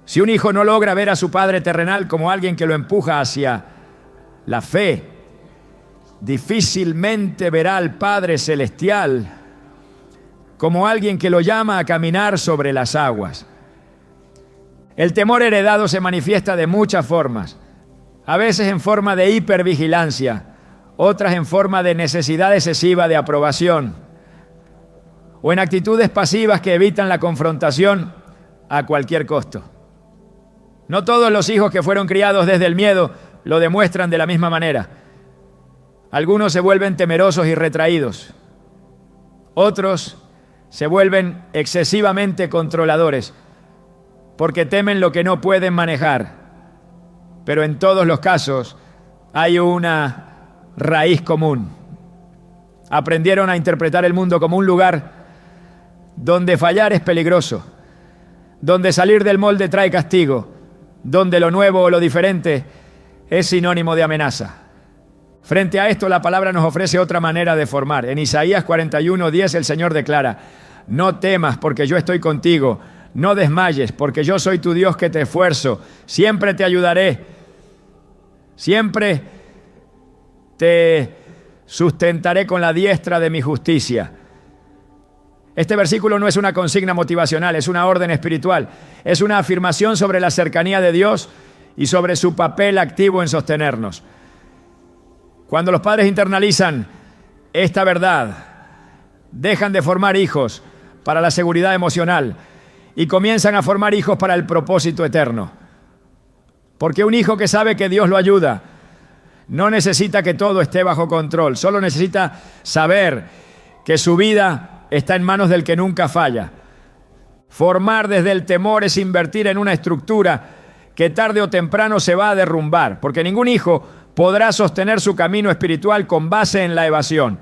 Si un hijo no logra ver a su padre terrenal como alguien que lo empuja hacia la fe, difícilmente verá al Padre Celestial como alguien que lo llama a caminar sobre las aguas. El temor heredado se manifiesta de muchas formas, a veces en forma de hipervigilancia, otras en forma de necesidad excesiva de aprobación, o en actitudes pasivas que evitan la confrontación a cualquier costo. No todos los hijos que fueron criados desde el miedo lo demuestran de la misma manera. Algunos se vuelven temerosos y retraídos. Otros se vuelven excesivamente controladores porque temen lo que no pueden manejar. Pero en todos los casos hay una raíz común. Aprendieron a interpretar el mundo como un lugar donde fallar es peligroso, donde salir del molde trae castigo, donde lo nuevo o lo diferente es sinónimo de amenaza. Frente a esto, la palabra nos ofrece otra manera de formar. En Isaías 41:10 el Señor declara: no temas, porque yo estoy contigo. No desmayes, porque yo soy tu Dios que te esfuerzo. Siempre te ayudaré. Siempre te sustentaré con la diestra de mi justicia. Este versículo no es una consigna motivacional, es una orden espiritual. Es una afirmación sobre la cercanía de Dios y sobre su papel activo en sostenernos. Cuando los padres internalizan esta verdad, dejan de formar hijos para la seguridad emocional y comienzan a formar hijos para el propósito eterno. Porque un hijo que sabe que Dios lo ayuda no necesita que todo esté bajo control, solo necesita saber que su vida está en manos del que nunca falla. Formar desde el temor es invertir en una estructura que tarde o temprano se va a derrumbar, porque ningún hijo podrá sostener su camino espiritual con base en la evasión.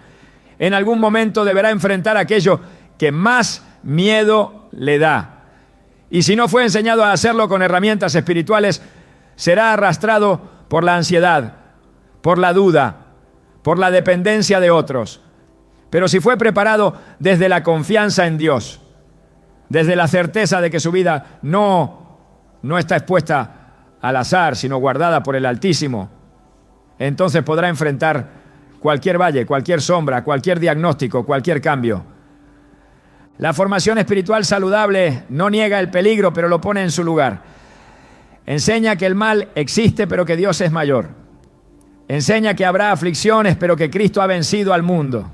En algún momento deberá enfrentar aquello que más miedo le da. Y si no fue enseñado a hacerlo con herramientas espirituales, será arrastrado por la ansiedad, por la duda, por la dependencia de otros. Pero si fue preparado desde la confianza en Dios, desde la certeza de que su vida no está expuesta al azar, sino guardada por el Altísimo, entonces podrá enfrentar cualquier valle, cualquier sombra, cualquier diagnóstico, cualquier cambio. La formación espiritual saludable no niega el peligro, pero lo pone en su lugar. Enseña que el mal existe, pero que Dios es mayor. Enseña que habrá aflicciones, pero que Cristo ha vencido al mundo.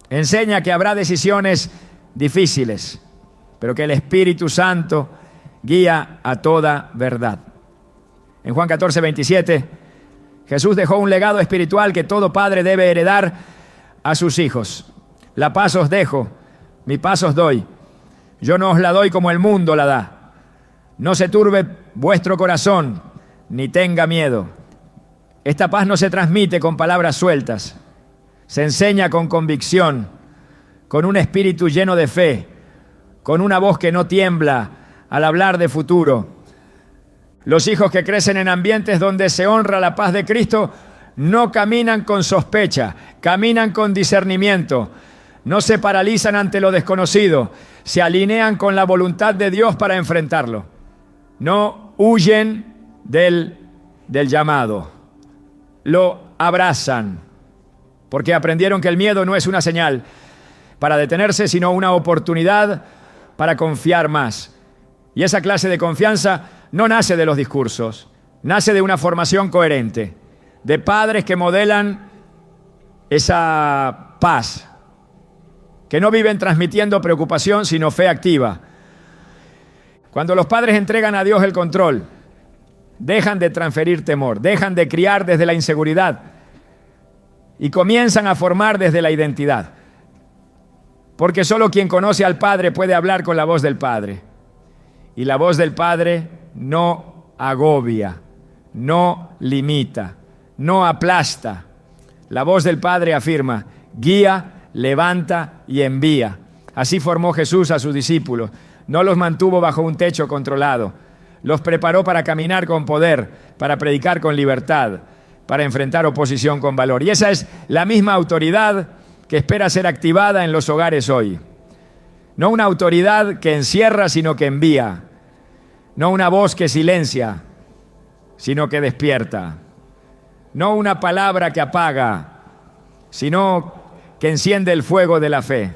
Enseña que habrá decisiones difíciles, pero que el Espíritu Santo guía a toda verdad. En Juan 14:27, Jesús dejó un legado espiritual que todo padre debe heredar a sus hijos. La paz os dejo, mi paz os doy. Yo no os la doy como el mundo la da. No se turbe vuestro corazón, ni tenga miedo. Esta paz no se transmite con palabras sueltas. Se enseña con convicción, con un espíritu lleno de fe, con una voz que no tiembla al hablar de futuro. Los hijos que crecen en ambientes donde se honra la paz de Cristo no caminan con sospecha, caminan con discernimiento. No se paralizan ante lo desconocido, se alinean con la voluntad de Dios para enfrentarlo. No huyen del llamado, lo abrazan, porque aprendieron que el miedo no es una señal para detenerse, sino una oportunidad para confiar más. Y esa clase de confianza no nace de los discursos, nace de una formación coherente, de padres que modelan esa paz, que no viven transmitiendo preocupación, sino fe activa. Cuando los padres entregan a Dios el control, dejan de transferir temor, dejan de criar desde la inseguridad y comienzan a formar desde la identidad. Porque solo quien conoce al Padre puede hablar con la voz del Padre. Y la voz del Padre no agobia, no limita, no aplasta. La voz del Padre afirma, guía, levanta y envía. Así formó Jesús a sus discípulos. No los mantuvo bajo un techo controlado. Los preparó para caminar con poder, para predicar con libertad, para enfrentar oposición con valor. Y esa es la misma autoridad que espera ser activada en los hogares hoy. No una autoridad que encierra, sino que envía. No una voz que silencia, sino que despierta. No una palabra que apaga, sino que enciende el fuego de la fe.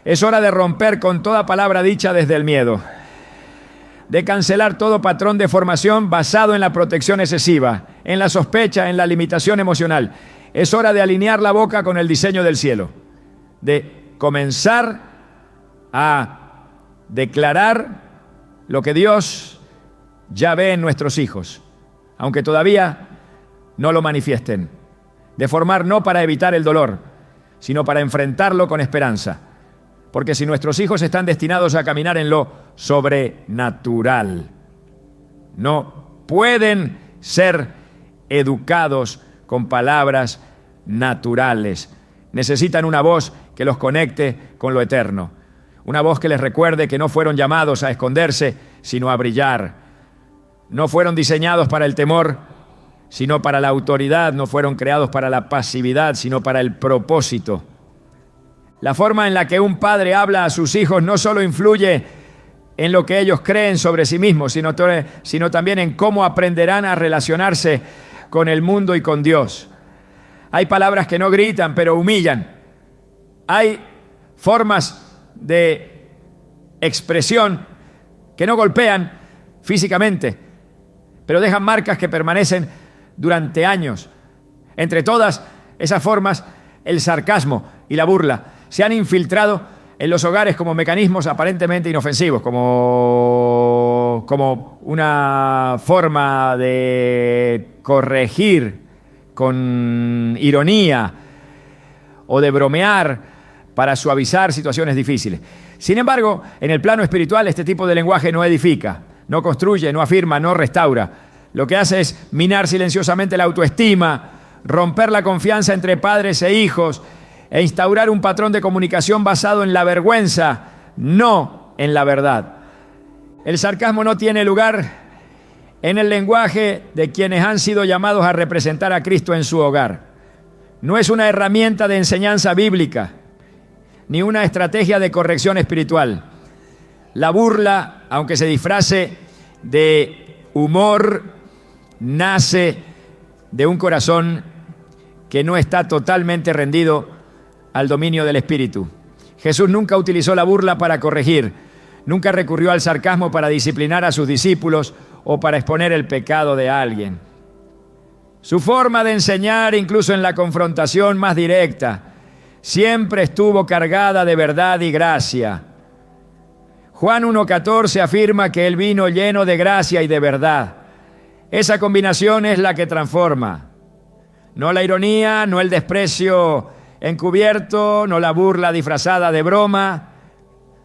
Es hora de romper con toda palabra dicha desde el miedo, de cancelar todo patrón de formación basado en la protección excesiva, en la sospecha, en la limitación emocional. Es hora de alinear la boca con el diseño del cielo, de comenzar a declarar lo que Dios ya ve en nuestros hijos, aunque todavía no lo manifiesten. De formar no para evitar el dolor, sino para enfrentarlo con esperanza. Porque si nuestros hijos están destinados a caminar en lo sobrenatural, no pueden ser educados con palabras naturales. Necesitan una voz que los conecte con lo eterno. Una voz que les recuerde que no fueron llamados a esconderse, sino a brillar. No fueron diseñados para el temor, sino para la autoridad, no fueron creados para la pasividad, sino para el propósito. La forma en la que un padre habla a sus hijos no solo influye en lo que ellos creen sobre sí mismos, sino también en cómo aprenderán a relacionarse con el mundo y con Dios. Hay palabras que no gritan, pero humillan. Hay formas de expresión que no golpean físicamente, pero dejan marcas que permanecen durante años. Entre todas esas formas, el sarcasmo y la burla se han infiltrado en los hogares como mecanismos aparentemente inofensivos, como una forma de corregir con ironía o de bromear para suavizar situaciones difíciles. Sin embargo, en el plano espiritual, este tipo de lenguaje no edifica, no construye, no afirma, no restaura. Lo que hace es minar silenciosamente la autoestima, romper la confianza entre padres e hijos e instaurar un patrón de comunicación basado en la vergüenza, no en la verdad. El sarcasmo no tiene lugar en el lenguaje de quienes han sido llamados a representar a Cristo en su hogar. No es una herramienta de enseñanza bíblica, ni una estrategia de corrección espiritual. La burla, aunque se disfrace de humor, nace de un corazón que no está totalmente rendido al dominio del espíritu. Jesús nunca utilizó la burla para corregir, nunca recurrió al sarcasmo para disciplinar a sus discípulos o para exponer el pecado de alguien. Su forma de enseñar, incluso en la confrontación más directa, siempre estuvo cargada de verdad y gracia. Juan 1:14 afirma que Él vino lleno de gracia y de verdad. Esa combinación es la que transforma. No la ironía, no el desprecio encubierto, no la burla disfrazada de broma.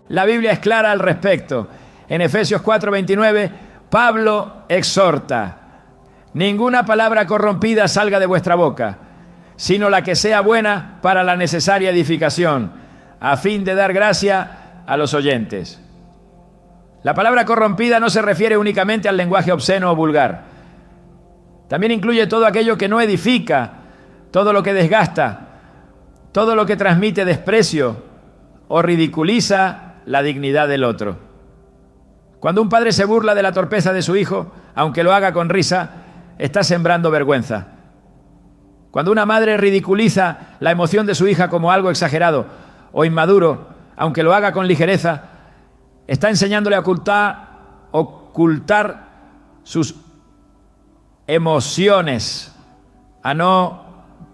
La Biblia es clara al respecto. En Efesios 4:29, Pablo exhorta: ninguna palabra corrompida salga de vuestra boca, sino la que sea buena para la necesaria edificación, a fin de dar gracia a los oyentes. La palabra corrompida no se refiere únicamente al lenguaje obsceno o vulgar. También incluye todo aquello que no edifica, todo lo que desgasta, todo lo que transmite desprecio o ridiculiza la dignidad del otro. Cuando un padre se burla de la torpeza de su hijo, aunque lo haga con risa, está sembrando vergüenza. Cuando una madre ridiculiza la emoción de su hija como algo exagerado o inmaduro, aunque lo haga con ligereza, está enseñándole a ocultar sus emociones, a no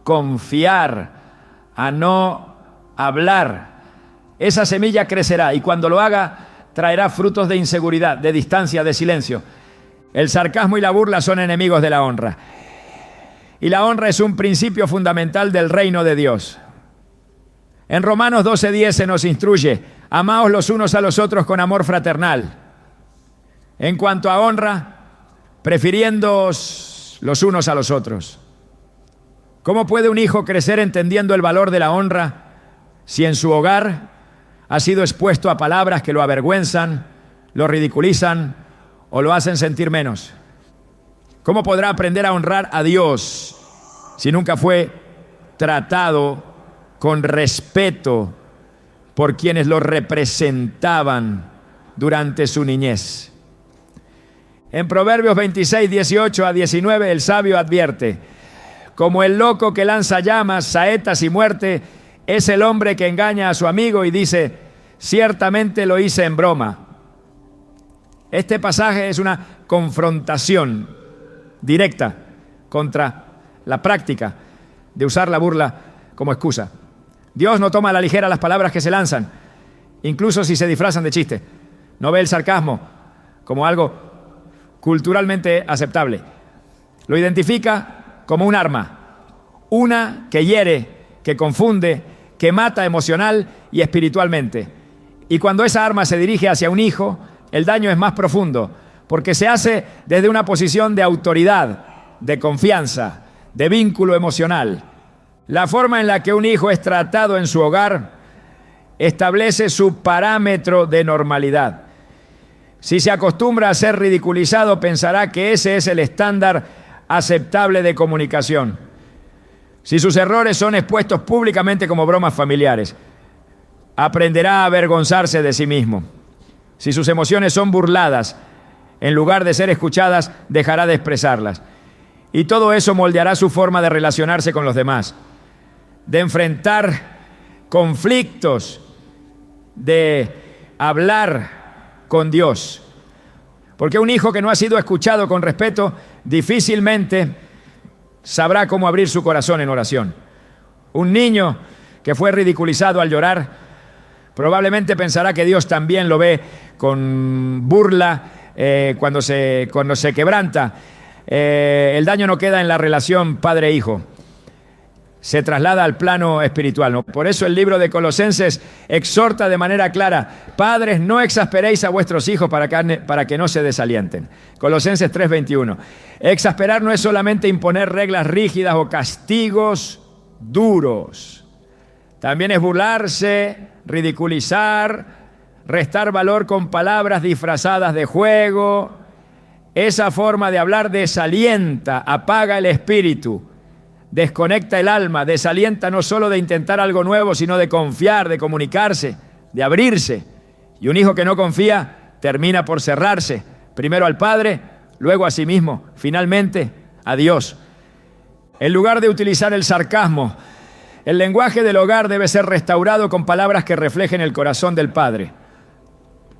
confiar, a no hablar. Esa semilla crecerá y cuando lo haga traerá frutos de inseguridad, de distancia, de silencio. El sarcasmo y la burla son enemigos de la honra. Y la honra es un principio fundamental del reino de Dios. En Romanos 12:10 se nos instruye: amaos los unos a los otros con amor fraternal. En cuanto a honra, prefiriéndoos los unos a los otros. ¿Cómo puede un hijo crecer entendiendo el valor de la honra si en su hogar ha sido expuesto a palabras que lo avergüenzan, lo ridiculizan o lo hacen sentir menos? ¿Cómo podrá aprender a honrar a Dios si nunca fue tratado con respeto por quienes lo representaban durante su niñez? En Proverbios 26, 18 a 19, el sabio advierte: como el loco que lanza llamas, saetas y muerte, es el hombre que engaña a su amigo y dice: ciertamente lo hice en broma. Este pasaje es una confrontación directa contra la práctica de usar la burla como excusa. Dios no toma a la ligera las palabras que se lanzan, incluso si se disfrazan de chiste. No ve el sarcasmo como algo culturalmente aceptable. Lo identifica como un arma, una que hiere, que confunde, que mata emocional y espiritualmente. Y cuando esa arma se dirige hacia un hijo, el daño es más profundo, porque se hace desde una posición de autoridad, de confianza, de vínculo emocional. La forma en la que un hijo es tratado en su hogar establece su parámetro de normalidad. Si se acostumbra a ser ridiculizado, pensará que ese es el estándar aceptable de comunicación. Si sus errores son expuestos públicamente como bromas familiares, aprenderá a avergonzarse de sí mismo. Si sus emociones son burladas, en lugar de ser escuchadas, dejará de expresarlas. Y todo eso moldeará su forma de relacionarse con los demás, de enfrentar conflictos, de hablar con Dios. Porque un hijo que no ha sido escuchado con respeto difícilmente sabrá cómo abrir su corazón en oración. Un niño que fue ridiculizado al llorar probablemente pensará que Dios también lo ve con burla cuando se quebranta. El daño no queda en la relación padre-hijo, se traslada al plano espiritual, ¿no? Por eso el libro de Colosenses exhorta de manera clara: padres, no exasperéis a vuestros hijos para que no se desalienten. Colosenses 3:21. Exasperar no es solamente imponer reglas rígidas o castigos duros. También es burlarse, ridiculizar, restar valor con palabras disfrazadas de juego. Esa forma de hablar desalienta, apaga el espíritu, desconecta el alma, desalienta no solo de intentar algo nuevo, sino de confiar, de comunicarse, de abrirse. Y un hijo que no confía termina por cerrarse, primero al padre, luego a sí mismo, finalmente a Dios. En lugar de utilizar el sarcasmo, el lenguaje del hogar debe ser restaurado con palabras que reflejen el corazón del padre.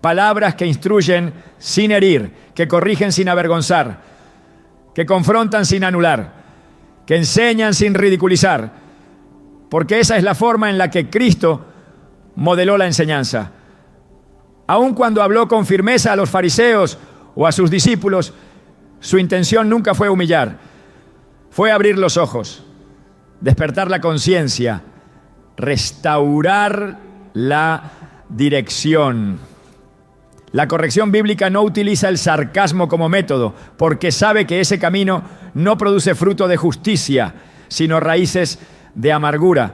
Palabras que instruyen sin herir, que corrigen sin avergonzar, que confrontan sin anular, que enseñan sin ridiculizar, porque esa es la forma en la que Cristo modeló la enseñanza. Aun cuando habló con firmeza a los fariseos o a sus discípulos, su intención nunca fue humillar, fue abrir los ojos, despertar la conciencia, restaurar la dirección. La corrección bíblica no utiliza el sarcasmo como método, porque sabe que ese camino no produce fruto de justicia, sino raíces de amargura.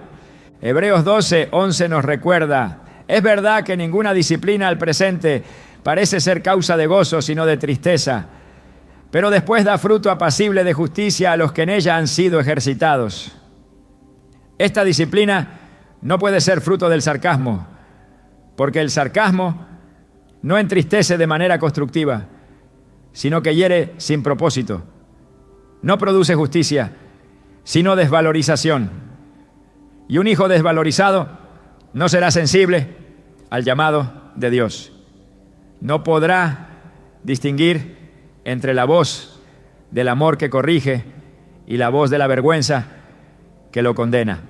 Hebreos 12:11 nos recuerda: es verdad que ninguna disciplina al presente parece ser causa de gozo, sino de tristeza, pero después da fruto apacible de justicia a los que en ella han sido ejercitados. Esta disciplina no puede ser fruto del sarcasmo, porque el sarcasmo no entristece de manera constructiva, sino que hiere sin propósito. No produce justicia, sino desvalorización. Y un hijo desvalorizado no será sensible al llamado de Dios. No podrá distinguir entre la voz del amor que corrige y la voz de la vergüenza que lo condena.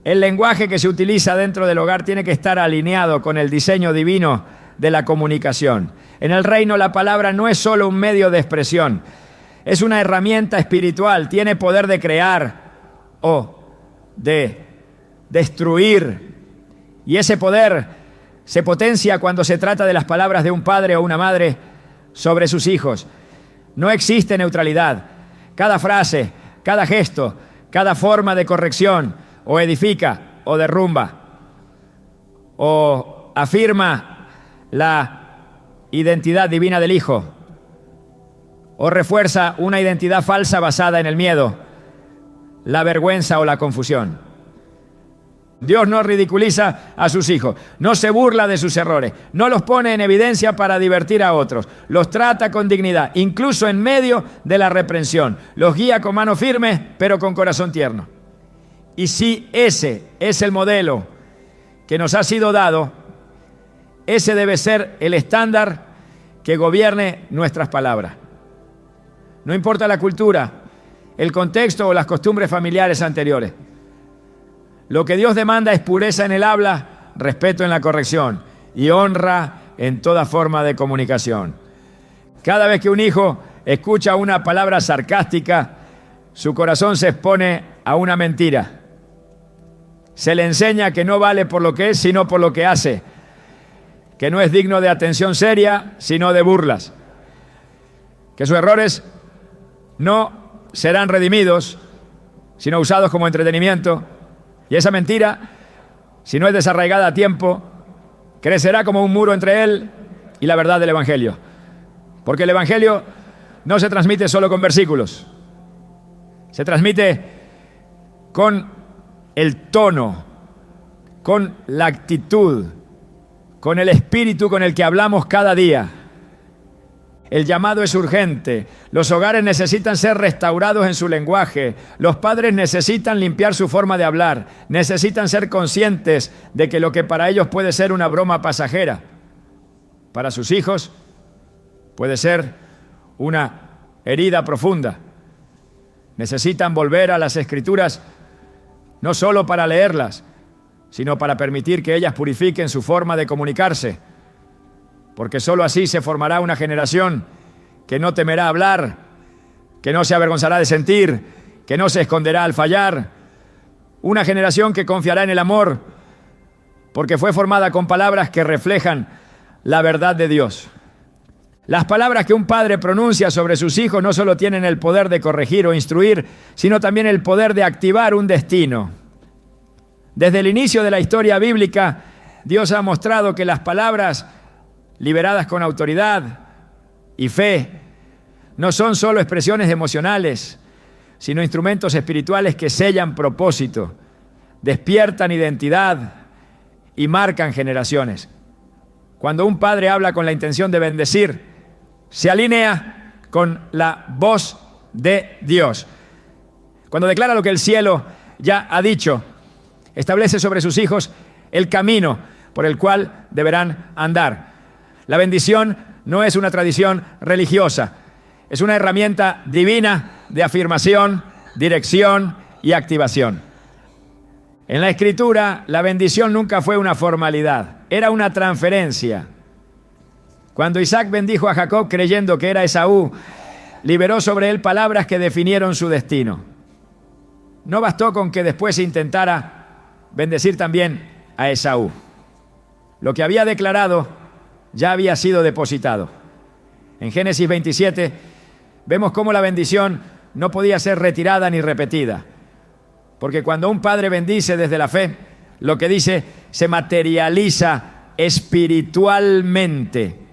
El lenguaje que se utiliza dentro del hogar tiene que estar alineado con el diseño divino de la comunicación. En el reino la palabra no es solo un medio de expresión, es una herramienta espiritual, tiene poder de crear o de destruir, y ese poder se potencia cuando se trata de las palabras de un padre o una madre sobre sus hijos. No existe neutralidad. Cada frase, cada gesto, cada forma de corrección o edifica o derrumba, o afirma la identidad divina del hijo, o refuerza una identidad falsa basada en el miedo, la vergüenza o la confusión. Dios no ridiculiza a sus hijos, no se burla de sus errores, no los pone en evidencia para divertir a otros, los trata con dignidad, incluso en medio de la reprensión, los guía con mano firme, pero con corazón tierno. Y si ese es el modelo que nos ha sido dado, ese debe ser el estándar que gobierne nuestras palabras. No importa la cultura, el contexto o las costumbres familiares anteriores. Lo que Dios demanda es pureza en el habla, respeto en la corrección y honra en toda forma de comunicación. Cada vez que un hijo escucha una palabra sarcástica, su corazón se expone a una mentira. Se le enseña que no vale por lo que es, sino por lo que hace, que no es digno de atención seria, sino de burlas, que sus errores no serán redimidos, sino usados como entretenimiento, y esa mentira, si no es desarraigada a tiempo, crecerá como un muro entre él y y la verdad del Evangelio. Porque el Evangelio no se transmite solo con versículos, Se transmite con el tono, con la actitud, con el espíritu con el que hablamos cada día. El llamado es urgente. Los hogares necesitan ser restaurados en su lenguaje. Los padres necesitan limpiar su forma de hablar. Necesitan ser conscientes de que lo que para ellos puede ser una broma pasajera, para sus hijos puede ser una herida profunda. Necesitan volver a las Escrituras no solo para leerlas, sino para permitir que ellas purifiquen su forma de comunicarse, porque sólo así se formará una generación que no temerá hablar, que no se avergonzará de sentir, que no se esconderá al fallar, una generación que confiará en el amor, porque fue formada con palabras que reflejan la verdad de Dios. Las palabras que un padre pronuncia sobre sus hijos no solo tienen el poder de corregir o instruir, sino también el poder de activar un destino. Desde el inicio de la historia bíblica, Dios ha mostrado que las palabras liberadas con autoridad y fe no son solo expresiones emocionales, sino instrumentos espirituales que sellan propósito, despiertan identidad y marcan generaciones. Cuando un padre habla con la intención de bendecir, se alinea con la voz de Dios. Cuando declara lo que el cielo ya ha dicho, establece sobre sus hijos el camino por el cual deberán andar. La bendición no es una tradición religiosa, es una herramienta divina de afirmación, dirección y activación. En la Escritura, la bendición nunca fue una formalidad, era una transferencia. Cuando Isaac bendijo a Jacob creyendo que era Esaú, liberó sobre él palabras que definieron su destino. No bastó con que después intentara bendecir también a Esaú. Lo que había declarado ya había sido depositado. En Génesis 27 vemos cómo la bendición no podía ser retirada ni repetida, porque cuando un padre bendice desde la fe, lo que dice se materializa espiritualmente,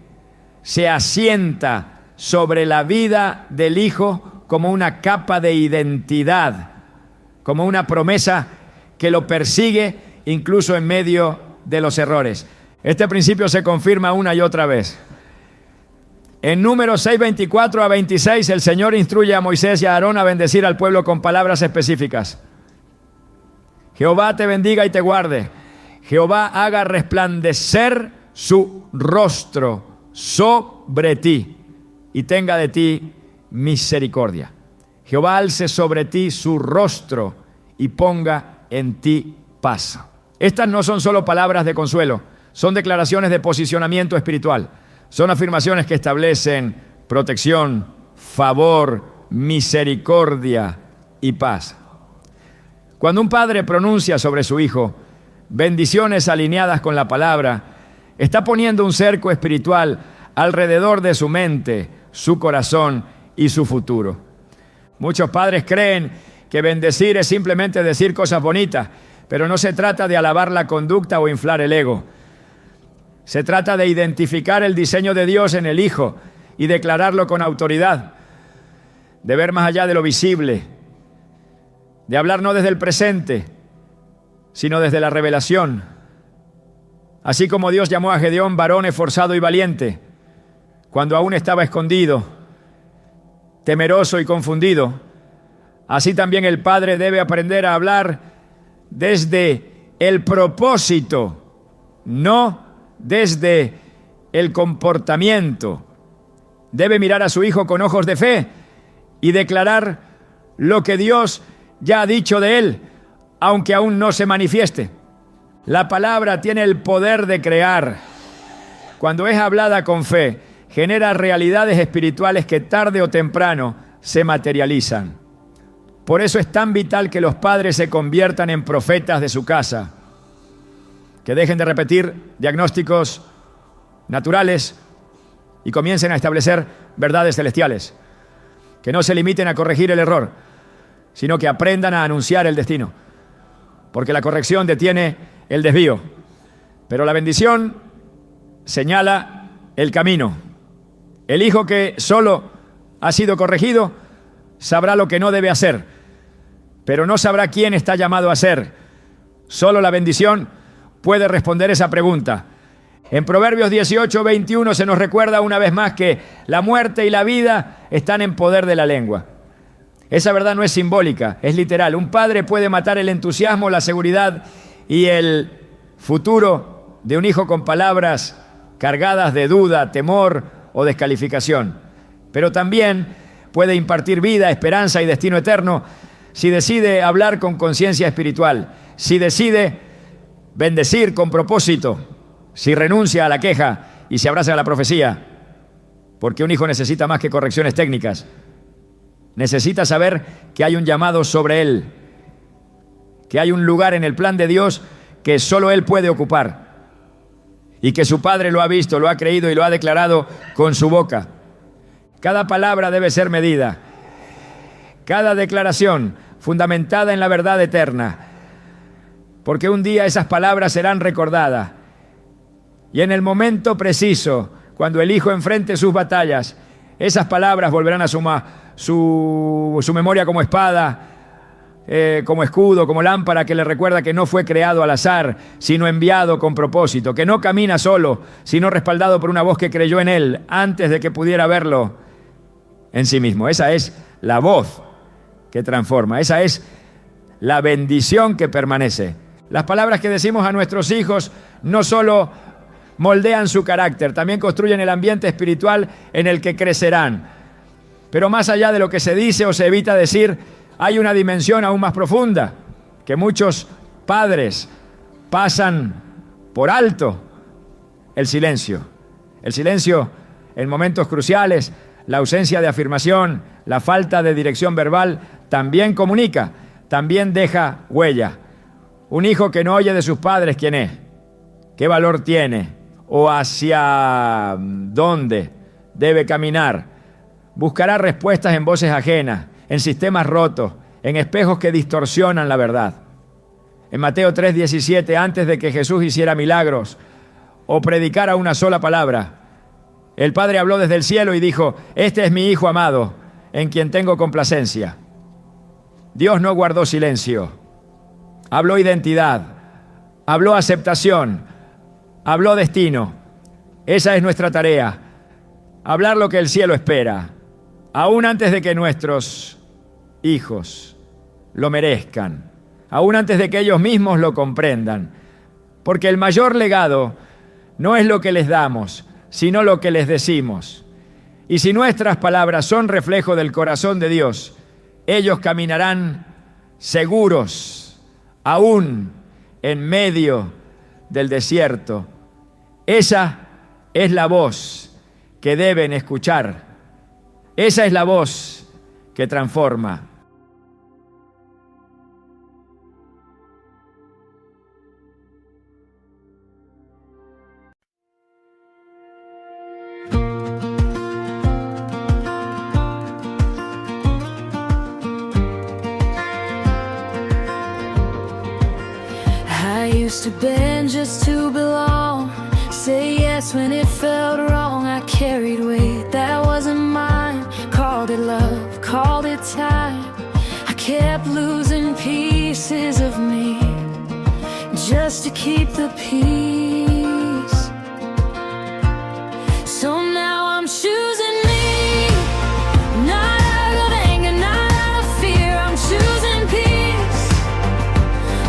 se asienta sobre la vida del hijo como una capa de identidad, como una promesa que lo persigue incluso en medio de los errores. Este principio se confirma una y otra vez. En Números 6, 24 a 26, el Señor instruye a Moisés y a Aarón a bendecir al pueblo con palabras específicas. Jehová te bendiga y te guarde. Jehová haga resplandecer su rostro sobre ti y tenga de ti misericordia. Jehová alce sobre ti su rostro y ponga en ti paz. Estas no son solo palabras de consuelo, son declaraciones de posicionamiento espiritual. Son afirmaciones que establecen protección, favor, misericordia y paz. Cuando un padre pronuncia sobre su hijo bendiciones alineadas con la palabra, está poniendo un cerco espiritual alrededor de su mente, su corazón y su futuro. Muchos padres creen que bendecir es simplemente decir cosas bonitas, pero no se trata de alabar la conducta o inflar el ego. Se trata de identificar el diseño de Dios en el hijo y declararlo con autoridad, de ver más allá de lo visible, de hablar no desde el presente, sino desde la revelación. Así como Dios llamó a Gedeón varón esforzado y valiente, cuando aún estaba escondido, temeroso y confundido, así también el padre debe aprender a hablar desde el propósito, no desde el comportamiento. Debe mirar a su hijo con ojos de fe y declarar lo que Dios ya ha dicho de él, aunque aún no se manifieste. La palabra tiene el poder de crear. Cuando es hablada con fe, genera realidades espirituales que tarde o temprano se materializan. Por eso es tan vital que los padres se conviertan en profetas de su casa, que dejen de repetir diagnósticos naturales y comiencen a establecer verdades celestiales, que no se limiten a corregir el error, sino que aprendan a anunciar el destino, porque la corrección detiene el desvío, pero la bendición señala el camino. El hijo que solo ha sido corregido sabrá lo que no debe hacer, pero no sabrá quién está llamado a ser. Solo la bendición puede responder esa pregunta. En Proverbios 18:21 se nos recuerda una vez más que la muerte y la vida están en poder de la lengua. Esa verdad no es simbólica, es literal. Un padre puede matar el entusiasmo, la seguridad y el futuro de un hijo con palabras cargadas de duda, temor o descalificación. Pero también puede impartir vida, esperanza y destino eterno si decide hablar con conciencia espiritual, si decide bendecir con propósito, si renuncia a la queja y se abraza a la profecía. Porque un hijo necesita más que correcciones técnicas. Necesita saber que hay un llamado sobre él, que hay un lugar en el plan de Dios que solo él puede ocupar y que su padre lo ha visto, lo ha creído y lo ha declarado con su boca. Cada palabra debe ser medida, cada declaración fundamentada en la verdad eterna, porque un día esas palabras serán recordadas y en el momento preciso, cuando el hijo enfrente sus batallas, esas palabras volverán a su memoria como espada, como escudo, como lámpara que le recuerda que no fue creado al azar, sino enviado con propósito, que no camina solo, sino respaldado por una voz que creyó en él antes de que pudiera verlo en sí mismo. Esa es la voz que transforma, esa es la bendición que permanece. Las palabras que decimos a nuestros hijos no solo moldean su carácter, también construyen el ambiente espiritual en el que crecerán. Pero más allá de lo que se dice o se evita decir, hay una dimensión aún más profunda que muchos padres pasan por alto: el silencio. El silencio en momentos cruciales, la ausencia de afirmación, la falta de dirección verbal, también comunica, también deja huella. Un hijo que no oye de sus padres quién es, qué valor tiene o hacia dónde debe caminar, buscará respuestas en voces ajenas, en sistemas rotos, en espejos que distorsionan la verdad. En Mateo 3:17, antes de que Jesús hiciera milagros o predicara una sola palabra, el Padre habló desde el cielo y dijo: este es mi Hijo amado, en quien tengo complacencia. Dios no guardó silencio, habló identidad, habló aceptación, habló destino. Esa es nuestra tarea, hablar lo que el cielo espera, aún antes de que nuestros hijos lo merezcan, aún antes de que ellos mismos lo comprendan, porque el mayor legado no es lo que les damos, sino lo que les decimos. Y si nuestras palabras son reflejo del corazón de Dios, ellos caminarán seguros, aún en medio del desierto. Esa es la voz que deben escuchar. Esa es la voz que transforma. To bend just to belong, say yes when it felt wrong. I carried weight that wasn't mine, called it love, called it time. I kept losing pieces of me just to keep the peace. So now I'm choosing me, not out of anger, not out of fear. I'm choosing peace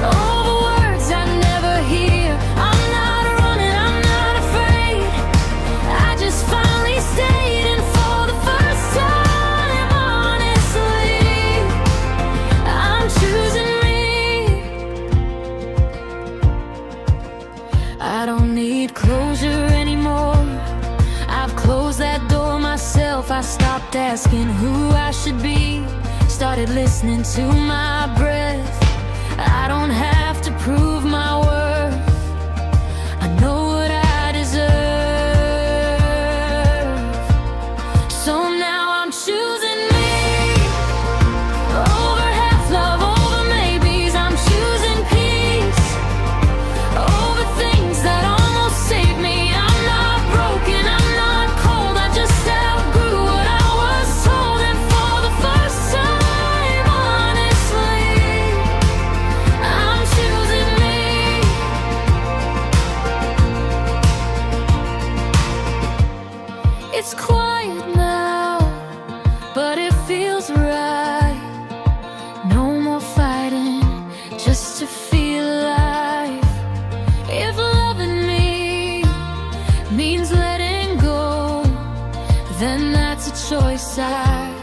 over words I never hear. I'm not running, I'm not afraid. I just finally stayed, and for the first time, honestly, I'm choosing me. I don't need closure anymore. I've closed that door myself. I stopped asking who I should be, started listening to my breath. I don't have to prove my worth. I know what I deserve. So now I'm choosing me over half love, over maybes. I'm choosing peace over things that almost saved me. I'm not broken, I'm not cold. I just outgrew what I was told, and for the first time, honestly, and that's a choice I